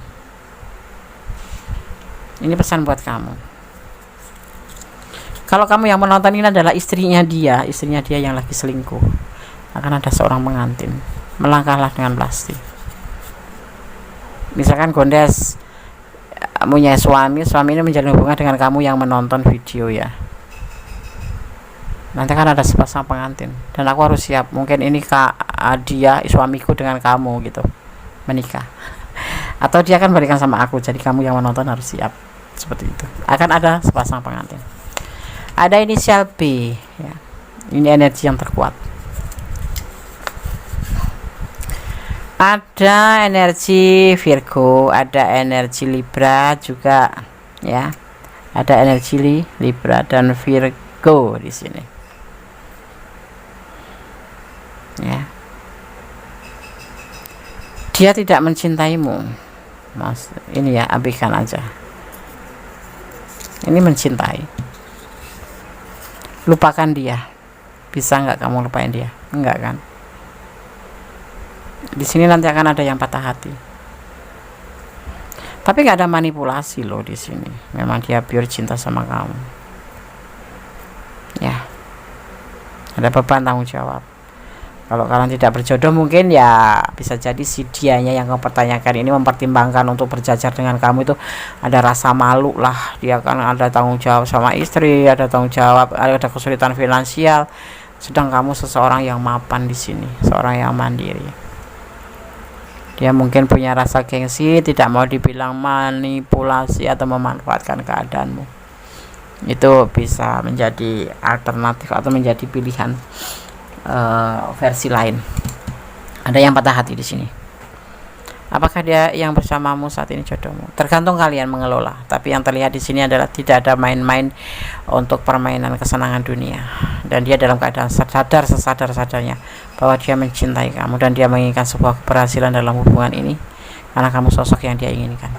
Ini pesan buat kamu. Kalau kamu yang menonton ini adalah istrinya dia yang lagi selingkuh, akan ada seorang pengantin. Melangkahlah dengan pasti. Misalkan Gondes punya suami ini menjalin hubungan dengan kamu yang menonton video ya. Nanti kan ada sepasang pengantin, dan aku harus siap. Mungkin ini dia suamiku dengan kamu gitu menikah, atau dia akan berikan sama aku. Jadi kamu yang menonton harus siap seperti itu. Akan ada sepasang pengantin. Ada inisial B ya. Ini energi yang terkuat. Ada energi Virgo, ada energi Libra juga ya. Ada energi Libra dan Virgo di sini. Ya. Dia tidak mencintaimu. Mas, ini ya, abaikan aja. Ini mencintai. Lupakan dia. Bisa nggak kamu lupain dia? Enggak kan? Di sini nanti akan ada yang patah hati. Tapi nggak ada manipulasi loh di sini. Memang dia pure cinta sama kamu. Ya. Ada beban tanggung jawab. Kalau kalian tidak berjodoh, mungkin ya bisa jadi si dianya yang mempertanyakan ini, mempertimbangkan untuk berjajar dengan kamu itu ada rasa malu lah. Dia kan ada tanggung jawab sama istri, ada tanggung jawab, ada kesulitan finansial. Sedang kamu seseorang yang mapan di sini, seorang yang mandiri. Dia mungkin punya rasa gengsi, tidak mau dibilang manipulasi atau memanfaatkan keadaanmu. Itu bisa menjadi alternatif atau menjadi pilihan versi lain. Ada yang patah hati di sini. Apakah dia yang bersamamu saat ini jodohmu? Tergantung kalian mengelola. Tapi yang terlihat di sini adalah tidak ada main-main untuk permainan kesenangan dunia. Dan dia dalam keadaan sesadar-sadarnya bahwa dia mencintai kamu dan dia menginginkan sebuah keberhasilan dalam hubungan ini, karena kamu sosok yang dia inginkan.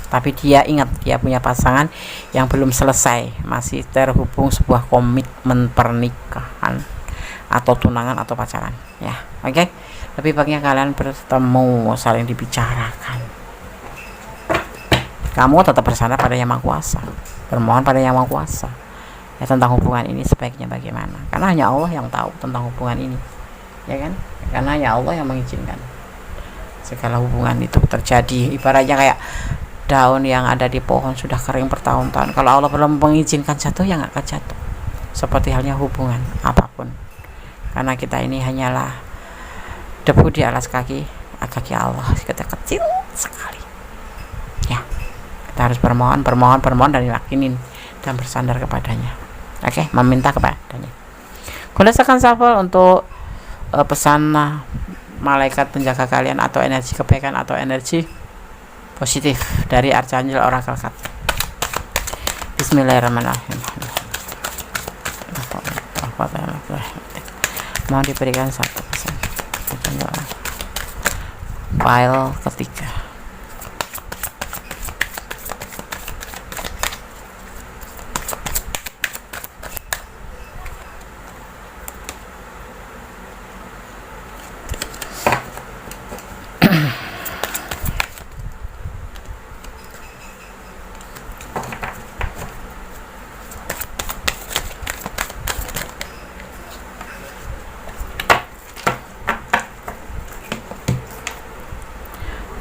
tapi dia ingat dia punya pasangan yang belum selesai, masih terhubung sebuah komitmen pernikahan atau tunangan atau pacaran ya. Oke, lebih baiknya kalian bertemu, saling dibicarakan. Kamu tetap bersandar pada Yang Maha Kuasa, bermohon pada Yang Maha Kuasa ya tentang hubungan ini sebaiknya bagaimana, karena hanya Allah yang tahu tentang hubungan ini, ya kan, karena hanya Allah yang mengizinkan segala hubungan itu terjadi. Ibaratnya kayak daun yang ada di pohon sudah kering bertahun-tahun, kalau Allah belum mengizinkan jatuh ya nggak akan jatuh. Seperti halnya hubungan apapun, karena kita ini hanyalah debu di alas kaki Allah, kita kecil sekali ya. Kita harus bermohon dan yakinin dan bersandar kepadanya. Oke, meminta kepadanya. Gunakan shuffle untuk pesan malaikat penjaga kalian atau energi kebaikan atau energi positif dari Archangel Oracle Card. Bismillahirrahmanirrahim. Mau diberikan satu pesan. File ketiga.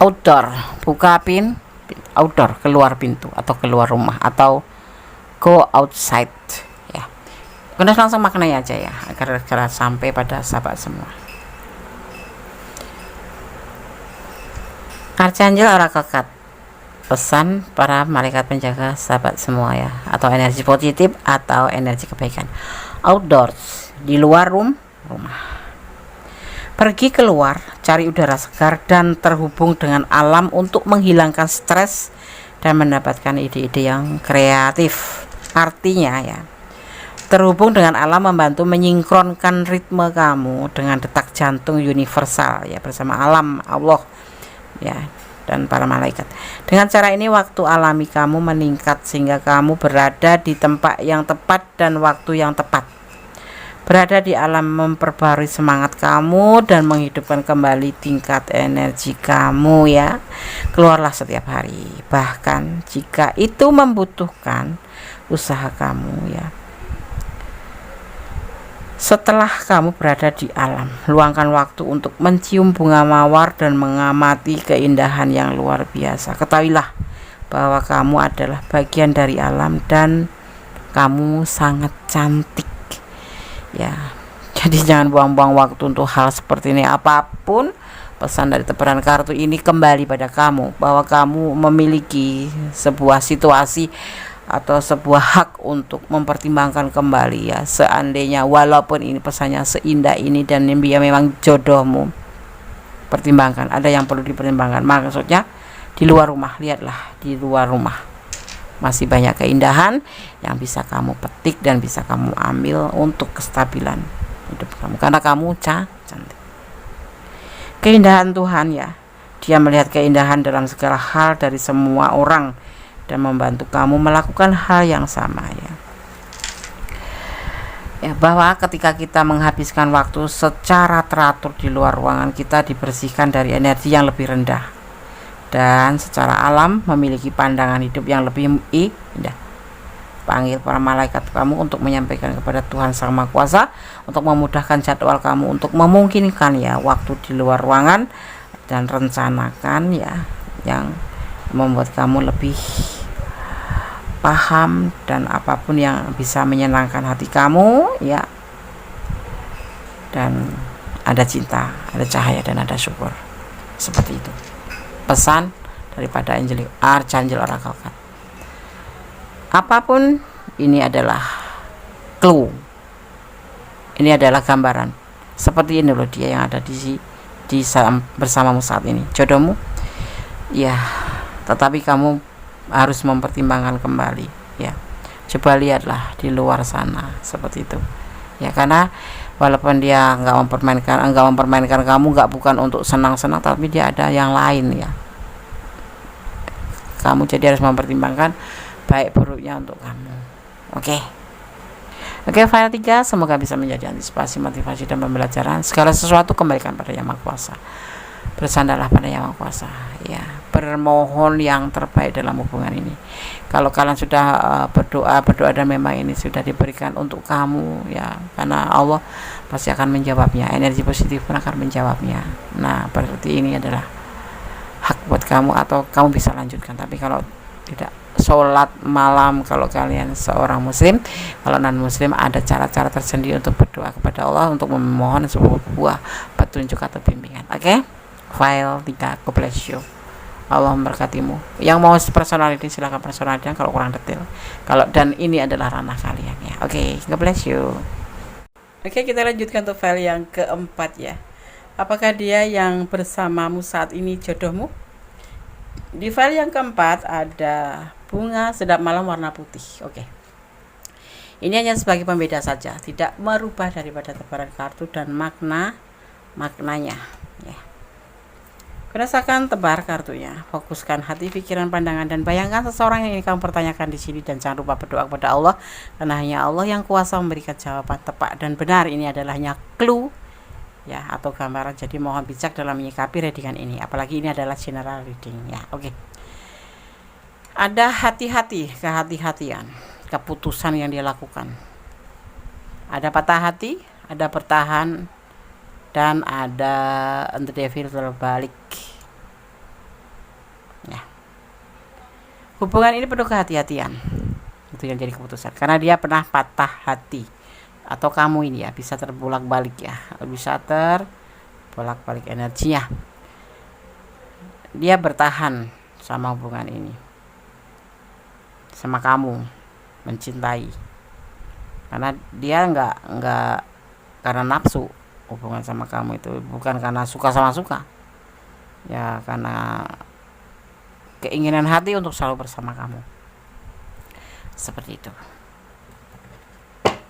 Outdoor, buka outdoor, keluar pintu atau keluar rumah atau go outside ya. Kita langsung maknanya aja ya agar sampai pada sahabat semua. Archangel Oracle Card, pesan para malaikat penjaga sahabat semua ya, atau energi positif atau energi kebaikan. Outdoors, di luar rumah. Pergi keluar, cari udara segar dan terhubung dengan alam untuk menghilangkan stres dan mendapatkan ide-ide yang kreatif. Artinya ya, terhubung dengan alam membantu menyinkronkan ritme kamu dengan detak jantung universal ya, bersama alam, Allah ya, dan para malaikat. Dengan cara ini waktu alami kamu meningkat sehingga kamu berada di tempat yang tepat dan waktu yang tepat. Berada di alam memperbarui semangat kamu dan menghidupkan kembali tingkat energi kamu ya. Keluarlah setiap hari, bahkan jika itu membutuhkan usaha kamu ya. Setelah kamu berada di alam, luangkan waktu untuk mencium bunga mawar dan mengamati keindahan yang luar biasa. Ketahuilah bahwa kamu adalah bagian dari alam dan kamu sangat cantik ya. Jadi jangan buang-buang waktu untuk hal seperti ini. Apapun pesan dari tebaran kartu ini kembali pada kamu, bahwa kamu memiliki sebuah situasi atau sebuah hak untuk mempertimbangkan kembali ya. Seandainya walaupun ini pesannya seindah ini dan dia memang jodohmu, pertimbangkan, ada yang perlu dipertimbangkan. Maksudnya di luar rumah, lihatlah di luar rumah masih banyak keindahan yang bisa kamu petik dan bisa kamu ambil untuk kestabilan hidup kamu, karena kamu cantik. Keindahan Tuhan ya, Dia melihat keindahan dalam segala hal dari semua orang dan membantu kamu melakukan hal yang sama ya. Bahwa ketika kita menghabiskan waktu secara teratur di luar ruangan, kita dibersihkan dari energi yang lebih rendah dan secara alam memiliki pandangan hidup yang lebih indah. Panggil para malaikat kamu untuk menyampaikan kepada Tuhan Sang Maha Kuasa untuk memudahkan jadwal kamu, untuk memungkinkan ya waktu di luar ruangan, dan rencanakan ya yang membuat kamu lebih paham dan apapun yang bisa menyenangkan hati kamu ya. Dan ada cinta, ada cahaya dan ada syukur. Seperti itu pesan daripada Archangel Oracle Card. Apapun ini adalah clue, ini adalah gambaran. Seperti ini loh dia yang ada di bersamamu saat ini, jodohmu ya. Tetapi kamu harus mempertimbangkan kembali ya. Coba lihatlah di luar sana seperti itu ya, karena walaupun dia enggak mempermainkan kamu, bukan untuk senang-senang, tapi dia ada yang lain ya. kamu, jadi harus mempertimbangkan baik buruknya untuk kamu. Oke. Oke, file 3 semoga bisa menjadi antisipasi, motivasi, dan pembelajaran. Segala sesuatu kembalikan pada Yang Maha Kuasa. Bersandarlah pada Yang Maha Kuasa, ya. Bermohon yang terbaik dalam hubungan ini. Kalau kalian sudah berdoa dan memang ini sudah diberikan untuk kamu, ya, karena Allah pasti akan menjawabnya. Energi positif pun akan menjawabnya. Nah, berarti ini adalah hak buat kamu, atau kamu bisa lanjutkan. Tapi kalau tidak, sholat malam kalau kalian seorang muslim, kalau non muslim ada cara-cara tersendiri untuk berdoa kepada Allah, untuk memohon sebuah petunjuk atau bimbingan. Oke, file 3, God bless you, Allah memberkatimu. Yang mau personality silahkan personality kalau kurang detail, dan ini adalah ranah kalian, ya. Oke, God bless you. Oke, kita lanjutkan untuk file yang keempat, ya. Apakah dia yang bersamamu saat ini jodohmu? Di file yang keempat ada bunga sedap malam warna putih. Oke. Ini hanya sebagai pembeda saja, tidak merubah daripada tebaran kartu dan maknanya, ya. Rasakan tebar kartunya, fokuskan hati, pikiran, pandangan, dan bayangkan seseorang yang ingin kamu pertanyakan di sini, dan jangan lupa berdoa kepada Allah, karena hanya Allah yang kuasa memberikan jawaban tepat dan benar. Ini adalah hanya clue, ya, atau gambaran. Jadi mohon bijak dalam menyikapi readingan ini, apalagi ini adalah general reading, ya. Oke. Ada kehati-hatian, keputusan yang dia lakukan. Ada patah hati, ada bertahan, dan ada the devil terbalik, ya. Hubungan ini penuh kehati-hatian, itu yang jadi keputusan, karena dia pernah patah hati, atau kamu ini, ya, bisa terbolak-balik, ya, bisa terbolak-balik energinya. Dia bertahan sama hubungan ini, sama kamu, mencintai, karena dia nggak karena nafsu. Hubungan sama kamu itu bukan karena suka sama suka, ya, karena keinginan hati untuk selalu bersama kamu, seperti itu.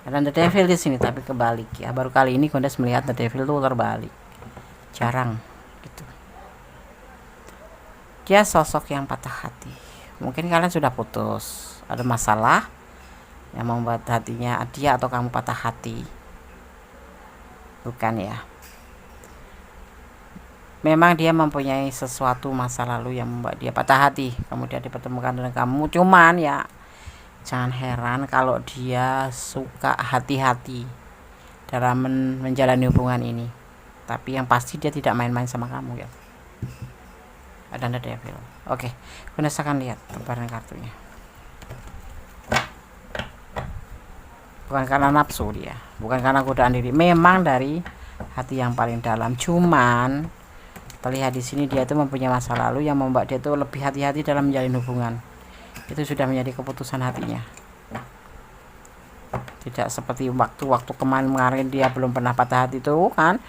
Ada the devil di sini, tapi kebalik, ya. Baru kali ini Kondes melihat the devil itu terbalik, jarang gitu. Dia sosok yang patah hati. Mungkin kalian sudah putus, ada masalah yang membuat hatinya dia atau kamu patah hati, bukan, ya. Memang dia mempunyai sesuatu masa lalu yang membuat dia patah hati, kemudian dipertemukan dengan kamu. Cuman, ya, jangan heran kalau dia suka hati-hati dalam menjalani hubungan ini. Tapi yang pasti dia tidak main-main sama kamu, ya. Ada the devil. Oke, Bunda akan lihat tebaran kartunya. Bukan karena nafsu dia, bukan karena godaan diri, memang dari hati yang paling dalam. Cuman terlihat di sini dia itu mempunyai masa lalu yang membuat dia itu lebih hati-hati dalam menjalin hubungan. Itu sudah menjadi keputusan hatinya. Tidak seperti waktu kemarin dia belum pernah patah hati itu, kan,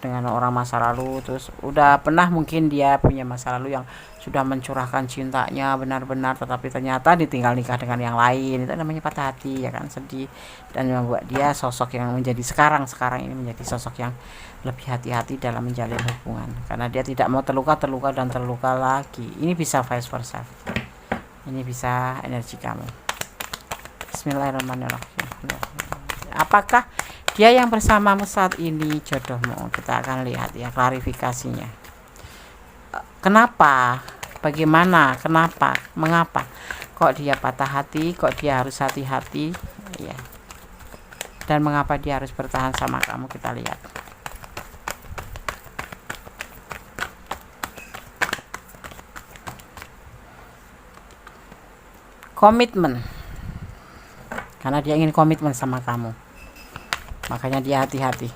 dengan orang masa lalu. Terus udah pernah, mungkin dia punya masa lalu yang sudah mencurahkan cintanya benar-benar, tetapi ternyata ditinggal nikah dengan yang lain. Itu namanya patah hati, ya kan, sedih, dan membuat dia sosok yang menjadi sekarang ini menjadi sosok yang lebih hati-hati dalam menjalin hubungan, karena dia tidak mau terluka lagi. Ini bisa vice versa, ini bisa energi kamu. Bismillahirrahmanirrahim. Apakah dia yang bersamamu saat ini jodohmu? Kita akan lihat, ya, klarifikasinya. Kenapa? Bagaimana? Kenapa? Mengapa? Kok dia patah hati? Kok dia harus hati-hati? Ya. Dan mengapa dia harus bertahan sama kamu? Kita lihat. Komitmen. Karena dia ingin komitmen sama kamu, makanya dia hati-hati.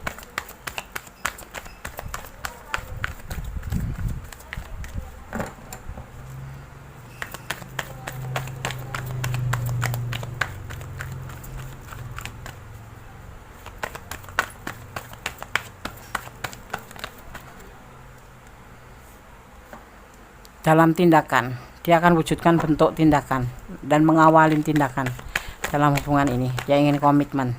Dalam tindakan, dia akan wujudkan bentuk tindakan dan mengawalin tindakan dalam hubungan ini. Dia ingin komitmen,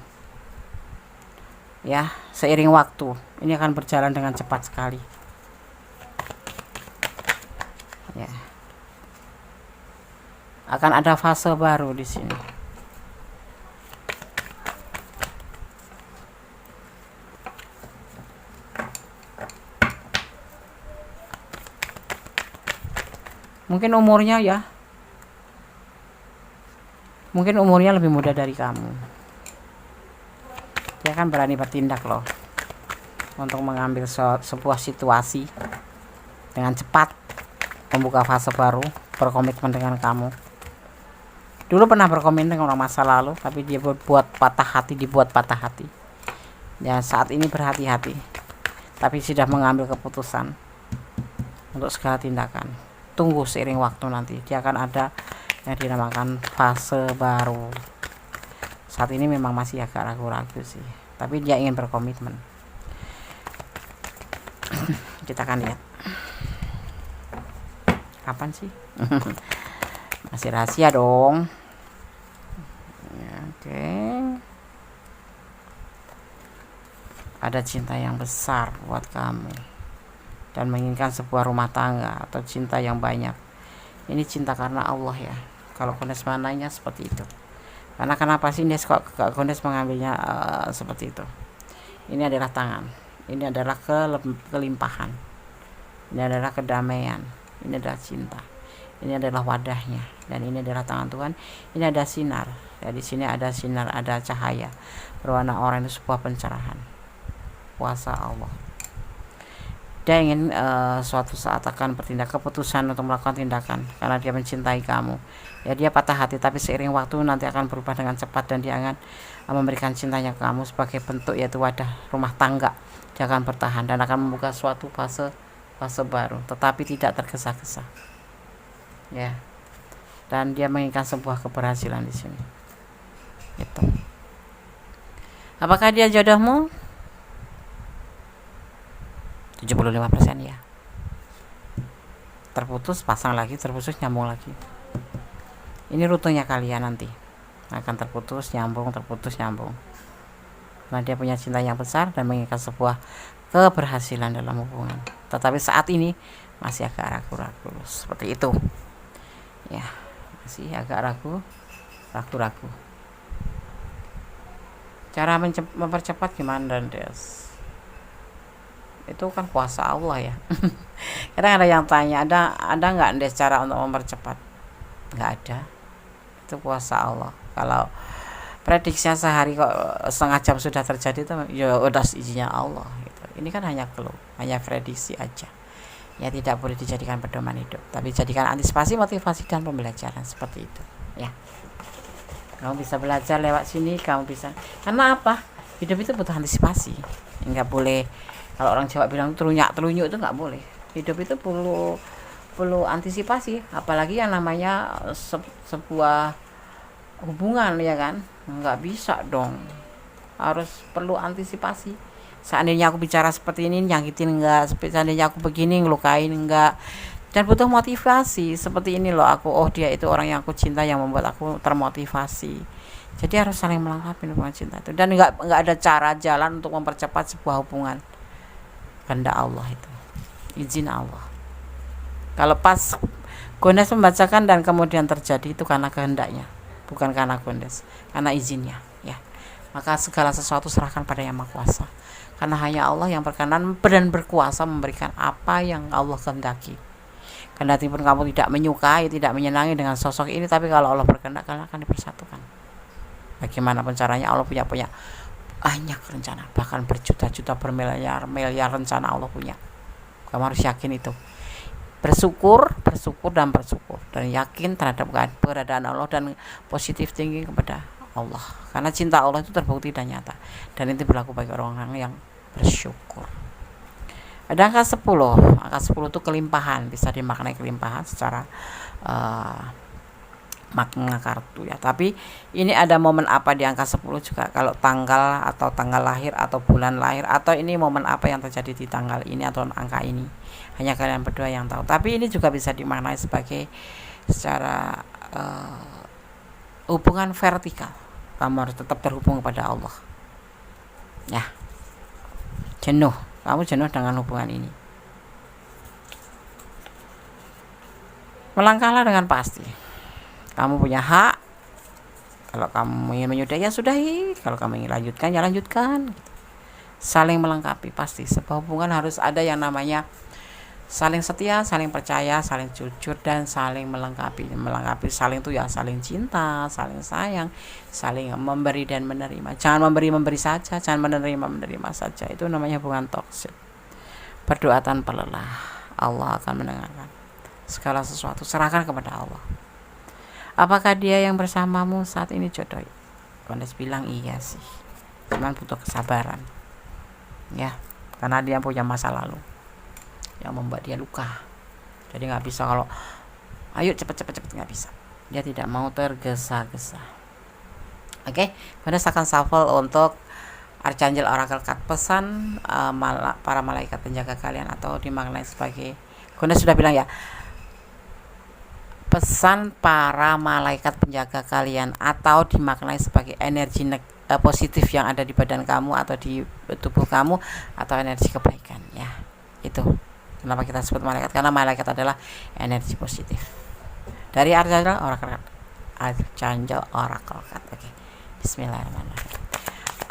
ya, seiring waktu ini akan berjalan dengan cepat sekali, ya. Akan ada fase baru di sini. Mungkin umurnya lebih muda dari kamu. Dia kan berani bertindak loh untuk mengambil sebuah situasi dengan cepat, membuka fase baru, berkomitmen dengan kamu. Dulu pernah berkomitmen dengan orang masa lalu, tapi dia dibuat patah hati. Ya, saat ini berhati-hati, tapi sudah mengambil keputusan untuk segala tindakan. Tunggu seiring waktu nanti, dia akan ada yang dinamakan fase baru. Saat ini memang masih agak ragu-ragu sih, tapi dia ingin berkomitmen. Kita akan lihat kapan sih. Masih rahasia dong ya, oke. Ada cinta yang besar buat kamu dan menginginkan sebuah rumah tangga atau cinta yang banyak. Ini cinta karena Allah ya. Kalau Gondes mananya seperti itu. Karena kenapa sih Gondes mengambilnya seperti itu? Ini adalah tangan, ini adalah kelimpahan, ini adalah kedamaian, ini adalah cinta, ini adalah wadahnya, dan ini adalah tangan Tuhan. Ini ada sinar. Ya, di sini ada sinar, ada cahaya berwarna oranye, itu sebuah pencerahan kuasa Allah. Dia ingin suatu saat akan bertindak, keputusan untuk melakukan tindakan karena dia mencintai kamu. Ya, dia patah hati, tapi seiring waktu nanti akan berubah dengan cepat dan dia akan memberikan cintanya ke kamu sebagai bentuk, yaitu wadah rumah tangga. Dia akan bertahan dan akan membuka suatu fase baru, tetapi tidak tergesa-gesa. Ya. Dan dia menginginkan sebuah keberhasilan di sini. Itu. Apakah dia jodohmu? 75% ya. Terputus, pasang lagi, terputus, nyambung lagi. Ini rutenya kalian nanti. Akan terputus, nyambung, terputus, nyambung. Karena dia punya cinta yang besar dan menginginkan sebuah keberhasilan dalam hubungan. Tetapi saat ini masih agak ragu-ragu. Seperti itu. Ya, masih agak ragu-ragu. Cara mempercepat gimana, Des? Itu kan kuasa Allah ya. Kadang ada yang tanya, ada nggak Des cara untuk mempercepat? Nggak ada. Itu kuasa Allah. Kalau prediksinya sehari kok setengah jam sudah terjadi, itu ya udah izinnya Allah gitu. Ini kan hanya prediksi aja. Ya, tidak boleh dijadikan pedoman hidup, tapi jadikan antisipasi, motivasi, dan pembelajaran seperti itu ya. Kamu bisa belajar lewat sini, kamu bisa. Karena apa? Hidup itu butuh antisipasi. Enggak boleh, kalau orang Jawa bilang telunyuk itu nggak boleh. Hidup itu perlu antisipasi, apalagi yang namanya sebuah hubungan ya kan. Nggak bisa dong, harus perlu antisipasi. Seandainya aku bicara seperti ini nyakitin enggak, seandainya aku begini ngelukain enggak, dan butuh motivasi. Seperti ini loh aku, oh dia itu orang yang aku cinta, yang membuat aku termotivasi. Jadi harus saling melengkapi hubungan cinta itu, dan nggak ada cara jalan untuk mempercepat sebuah hubungan. Kehendak Allah itu, izin Allah. Kalau pas Gondes membacakan dan kemudian terjadi, itu karena kehendaknya, bukan karena Gondes, karena izinnya ya. Maka segala sesuatu serahkan pada Yang Maha Kuasa, karena hanya Allah yang berkenan dan berkuasa memberikan apa yang Allah kehendaki. Kendati pun kamu tidak menyukai, tidak menyenangi dengan sosok ini, tapi kalau Allah berkehendak, kalian akan dipersatukan. Bagaimanapun caranya, Allah punya banyak rencana, bahkan berjuta-juta, bermiliar rencana Allah punya. Kamu harus yakin itu. Bersyukur dan yakin terhadap keberadaan Allah dan positif thinking kepada Allah. Karena cinta Allah itu terbukti dan nyata, dan itu berlaku bagi orang-orang yang bersyukur. Ada angka 10. Angka 10 itu kelimpahan, bisa dimaknai kelimpahan secara makna kartu ya. Tapi ini ada momen apa di angka 10 juga, kalau tanggal atau tanggal lahir atau bulan lahir, atau ini momen apa yang terjadi di tanggal ini atau angka ini, hanya kalian berdua yang tahu. Tapi ini juga bisa dimaknai sebagai secara hubungan vertikal. Kamu harus tetap terhubung kepada Allah ya. Kamu jenuh dengan hubungan ini, melangkahlah dengan pasti. Kamu punya hak. Kalau kamu ingin menyudahi ya sudahi, kalau kamu ingin lanjutkan ya lanjutkan. Saling melengkapi pasti. Sebuah hubungan harus ada yang namanya saling setia, saling percaya, saling jujur, dan saling melengkapi. Saling itu ya saling cinta, saling sayang, saling memberi dan menerima. Jangan memberi saja, jangan menerima saja. Itu namanya hubungan toksik. Berdoa tanpa lelah, Allah akan mendengarkan. Segala sesuatu serahkan kepada Allah. Apakah dia yang bersamamu saat ini jodoh? Kondes bilang iya sih, cuman butuh kesabaran ya, karena dia punya masa lalu yang membuat dia luka. Jadi nggak bisa kalau ayo cepet, nggak bisa. Dia tidak mau tergesa-gesa. Oke, Kondes akan shuffle untuk Archangel Oracle Card. Pesan para malaikat penjaga kalian, atau dimaknai sebagai, Kondes sudah bilang ya, pesan para malaikat penjaga kalian, atau dimaknai sebagai energi positif yang ada di badan kamu atau di tubuh kamu, atau energi kebaikan ya. Itu kenapa kita sebut malaikat, karena malaikat adalah energi positif dari Archangel Oracle Card. Oke. Bismillahirrahmanirrahim.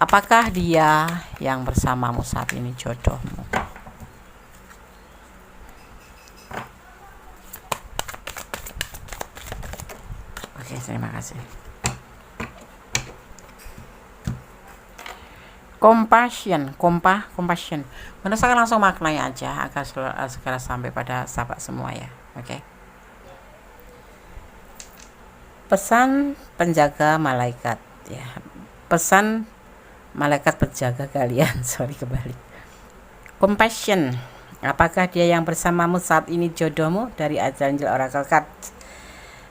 Apakah dia yang bersamamu saat ini jodohmu? Oke, terima kasih. Compassion. Saya langsung maknai aja agar segera sampai pada sahabat semua ya. Oke. Pesan penjaga malaikat ya. Pesan malaikat penjaga kalian. Kebalik. Compassion. Apakah dia yang bersamamu saat ini jodohmu? Dari Archangel Oracle Card.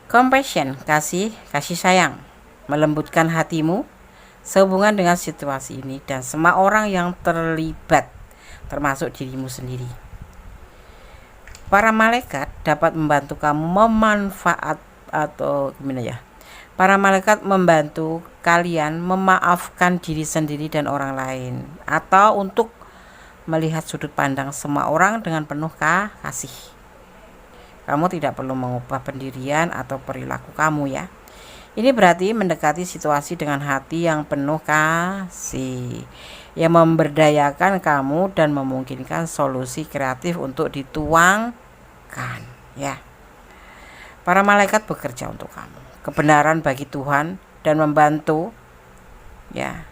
Compassion, kasih sayang, melembutkan hatimu sehubungan dengan situasi ini dan semua orang yang terlibat, termasuk dirimu sendiri. Para malaikat dapat membantu kamu Para malaikat membantu kalian memaafkan diri sendiri dan orang lain, atau untuk melihat sudut pandang semua orang dengan penuh kasih. Kamu tidak perlu mengubah pendirian atau perilaku kamu ya. Ini berarti mendekati situasi dengan hati yang penuh kasih, yang memberdayakan kamu dan memungkinkan solusi kreatif untuk dituangkan ya. Para malaikat bekerja untuk kamu, kebenaran bagi Tuhan, dan membantu ya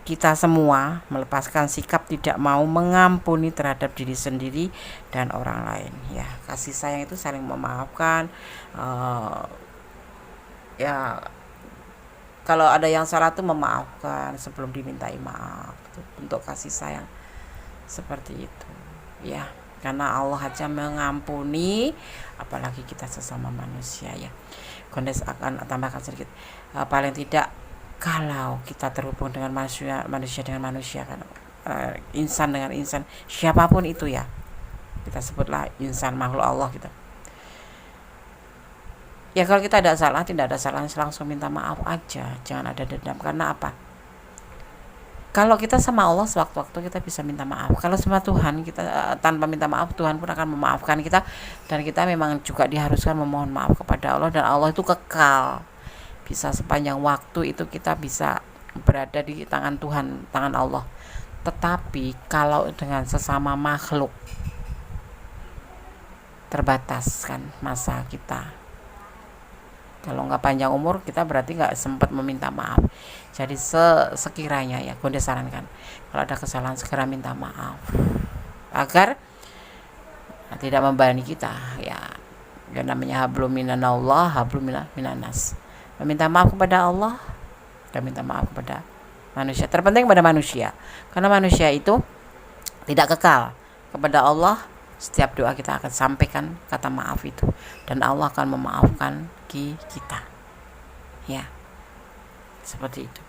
kita semua melepaskan sikap tidak mau mengampuni terhadap diri sendiri dan orang lain ya. Kasih sayang itu saling memaafkan ya. Kalau ada yang salah tuh memaafkan sebelum dimintai maaf. Itu bentuk kasih sayang seperti itu ya, karena Allah aja mengampuni, apalagi kita sesama manusia ya. Kondes akan tambahkan sedikit, paling tidak kalau kita terhubung dengan manusia dengan manusia kan, insan dengan insan, siapapun itu ya, kita sebutlah insan, makhluk Allah gitu ya. Kalau kita tidak ada salah, langsung minta maaf aja, jangan ada dendam. Karena apa? Kalau kita sama Allah sewaktu-waktu kita bisa minta maaf. Kalau sama Tuhan kita tanpa minta maaf, Tuhan pun akan memaafkan kita, dan kita memang juga diharuskan memohon maaf kepada Allah, dan Allah itu kekal. Bisa sepanjang waktu itu kita bisa berada di tangan Tuhan, tangan Allah. Tetapi kalau dengan sesama makhluk, terbatas kan masa kita. Kalau nggak panjang umur, kita berarti nggak sempat meminta maaf. Jadi sekiranya ya, gue sarankan kalau ada kesalahan segera minta maaf agar tidak membebani kita ya. Yang namanya hablum minallah, hablum minanas. Meminta maaf kepada Allah dan minta maaf kepada manusia. Terpenting kepada manusia, karena manusia itu tidak kekal. Kepada Allah setiap doa kita akan sampaikan kata maaf itu, dan Allah akan memaafkan kita ya, seperti itu.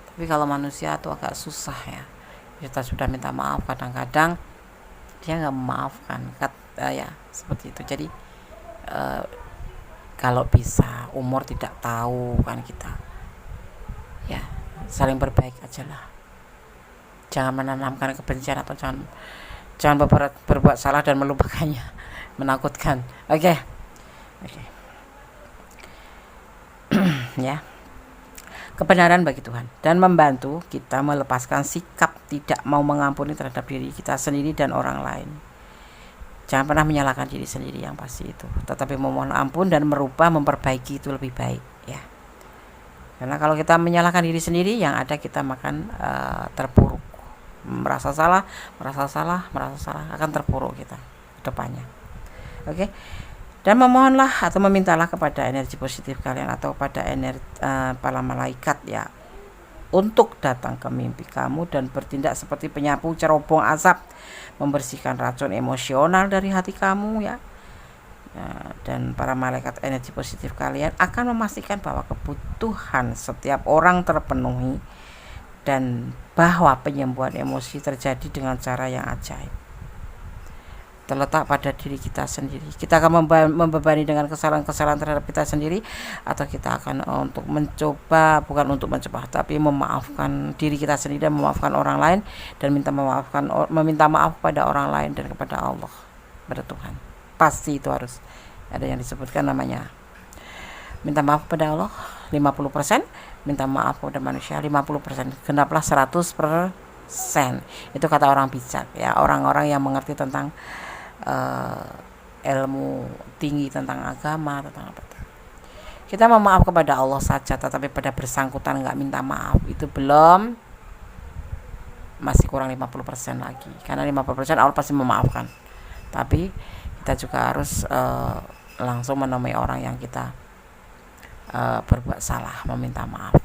Tapi kalau manusia itu agak susah ya. Kita sudah minta maaf, kadang-kadang dia nggak memaafkan ya, seperti itu. Jadi kalau bisa umur tidak tahu kan kita ya, saling berbaik aja lah. Jangan menanamkan kebencian, atau jangan berbuat salah dan melupakannya. Menakutkan. Oke. ya, kebenaran bagi Tuhan dan membantu kita melepaskan sikap tidak mau mengampuni terhadap diri kita sendiri dan orang lain. Jangan pernah menyalahkan diri sendiri yang pasti itu, tetapi memohon ampun dan merubah, memperbaiki itu lebih baik ya. Karena kalau kita menyalahkan diri sendiri, yang ada kita makan terpuruk, merasa salah akan terpuruk kita ke depannya. Oke. Dan memohonlah atau memintalah kepada energi positif kalian atau pada energi para malaikat ya, untuk datang ke mimpi kamu dan bertindak seperti penyapu cerobong asap, membersihkan racun emosional dari hati kamu ya. Dan para malaikat energi positif kalian akan memastikan bahwa kebutuhan setiap orang terpenuhi dan bahwa penyembuhan emosi terjadi dengan cara yang ajaib. Terletak pada diri kita sendiri. Kita akan membebani dengan kesalahan-kesalahan terhadap kita sendiri, atau kita akan bukan untuk mencoba, tapi memaafkan diri kita sendiri dan memaafkan orang lain, dan meminta maaf kepada orang lain dan kepada Allah, kepada Tuhan. Pasti itu harus ada yang disebutkan namanya minta maaf kepada Allah 50%, minta maaf kepada manusia 50%, genaplah 100%. Itu kata orang bijak ya, orang-orang yang mengerti tentang ilmu tinggi tentang agama, tentang apa. Kita memaaf kepada Allah saja, tetapi pada bersangkutan nggak minta maaf, itu belum, masih kurang 50% lagi. Karena 50% Allah pasti memaafkan, tapi kita juga harus langsung menemui orang yang kita berbuat salah, meminta maaf.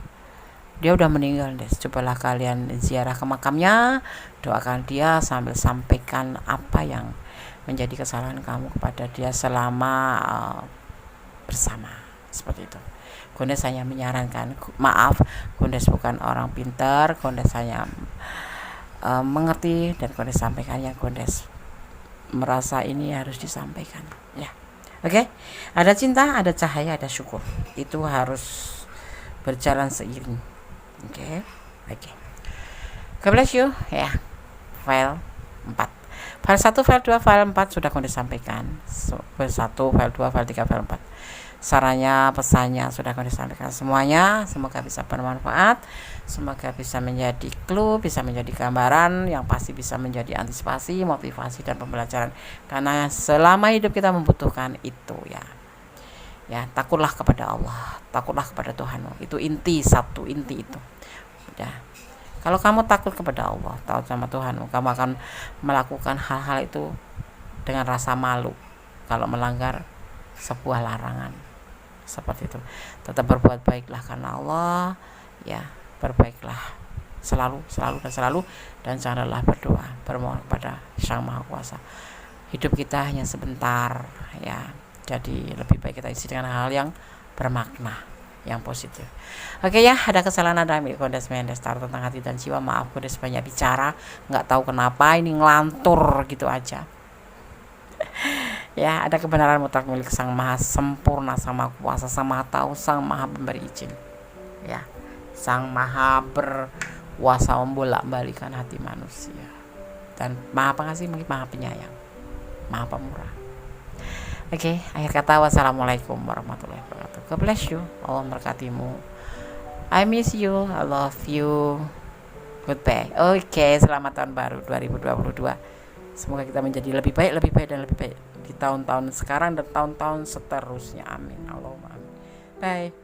Dia udah meninggal deh, cobalah kalian ziarah ke makamnya, doakan dia sambil sampaikan apa yang menjadi kesalahan kamu kepada dia selama bersama, seperti itu. Gondes hanya menyarankan, maaf, Gondes bukan orang pintar, Gondes hanya mengerti, dan Gondes sampaikan yang Gondes merasa ini harus disampaikan ya. Oke. Ada cinta, ada cahaya, ada syukur, itu harus berjalan seiring. Oke. God bless you ya. File 4, file 1, file 2, file 4 sudah Gondes sampaikan. File 1, file 2, file 3, file 4. Sarannya, pesannya sudah Gondes sampaikan semuanya. Semoga bisa bermanfaat, semoga bisa menjadi clue, bisa menjadi gambaran, yang pasti bisa menjadi antisipasi, motivasi, dan pembelajaran. Karena selama hidup kita membutuhkan itu ya. Ya, takutlah kepada Allah, takutlah kepada Tuhanmu. Itu inti itu. Ya. Kalau kamu takut kepada Allah, takut sama Tuhanmu, kamu akan melakukan hal-hal itu dengan rasa malu kalau melanggar sebuah larangan. Seperti itu. Tetap berbuat baiklah karena Allah, ya, berbaiklah selalu dan janganlah berdoa, bermohon kepada Sang Maha Kuasa. Hidup kita hanya sebentar ya. Jadi lebih baik kita isi dengan hal yang bermakna, yang positif. Oke ya, ada kesalahan ada Gondes Mendestar tentang hati dan jiwa. Maaf, Gondes banyak bicara, nggak tahu kenapa ini ngelantur gitu aja. Ya, ada kebenaran mutlak milik Sang Maha Sempurna, Sang Maha Kuasa, Sang Maha Tahu, Sang Maha Pemberi izin. Ya, Sang Maha berkuasa membolak-balikan hati manusia, dan Maha Pengasih, Maha Penyayang, Maha Pemurah. Oke, akhir kata, wassalamualaikum warahmatullahi wabarakatuh. God bless you, Allah memberkatimu. I miss you, I love you. Goodbye. Oke, selamat tahun baru 2022. Semoga kita menjadi lebih baik di tahun-tahun sekarang dan tahun-tahun seterusnya. Amin. Allahumma amin. Bye.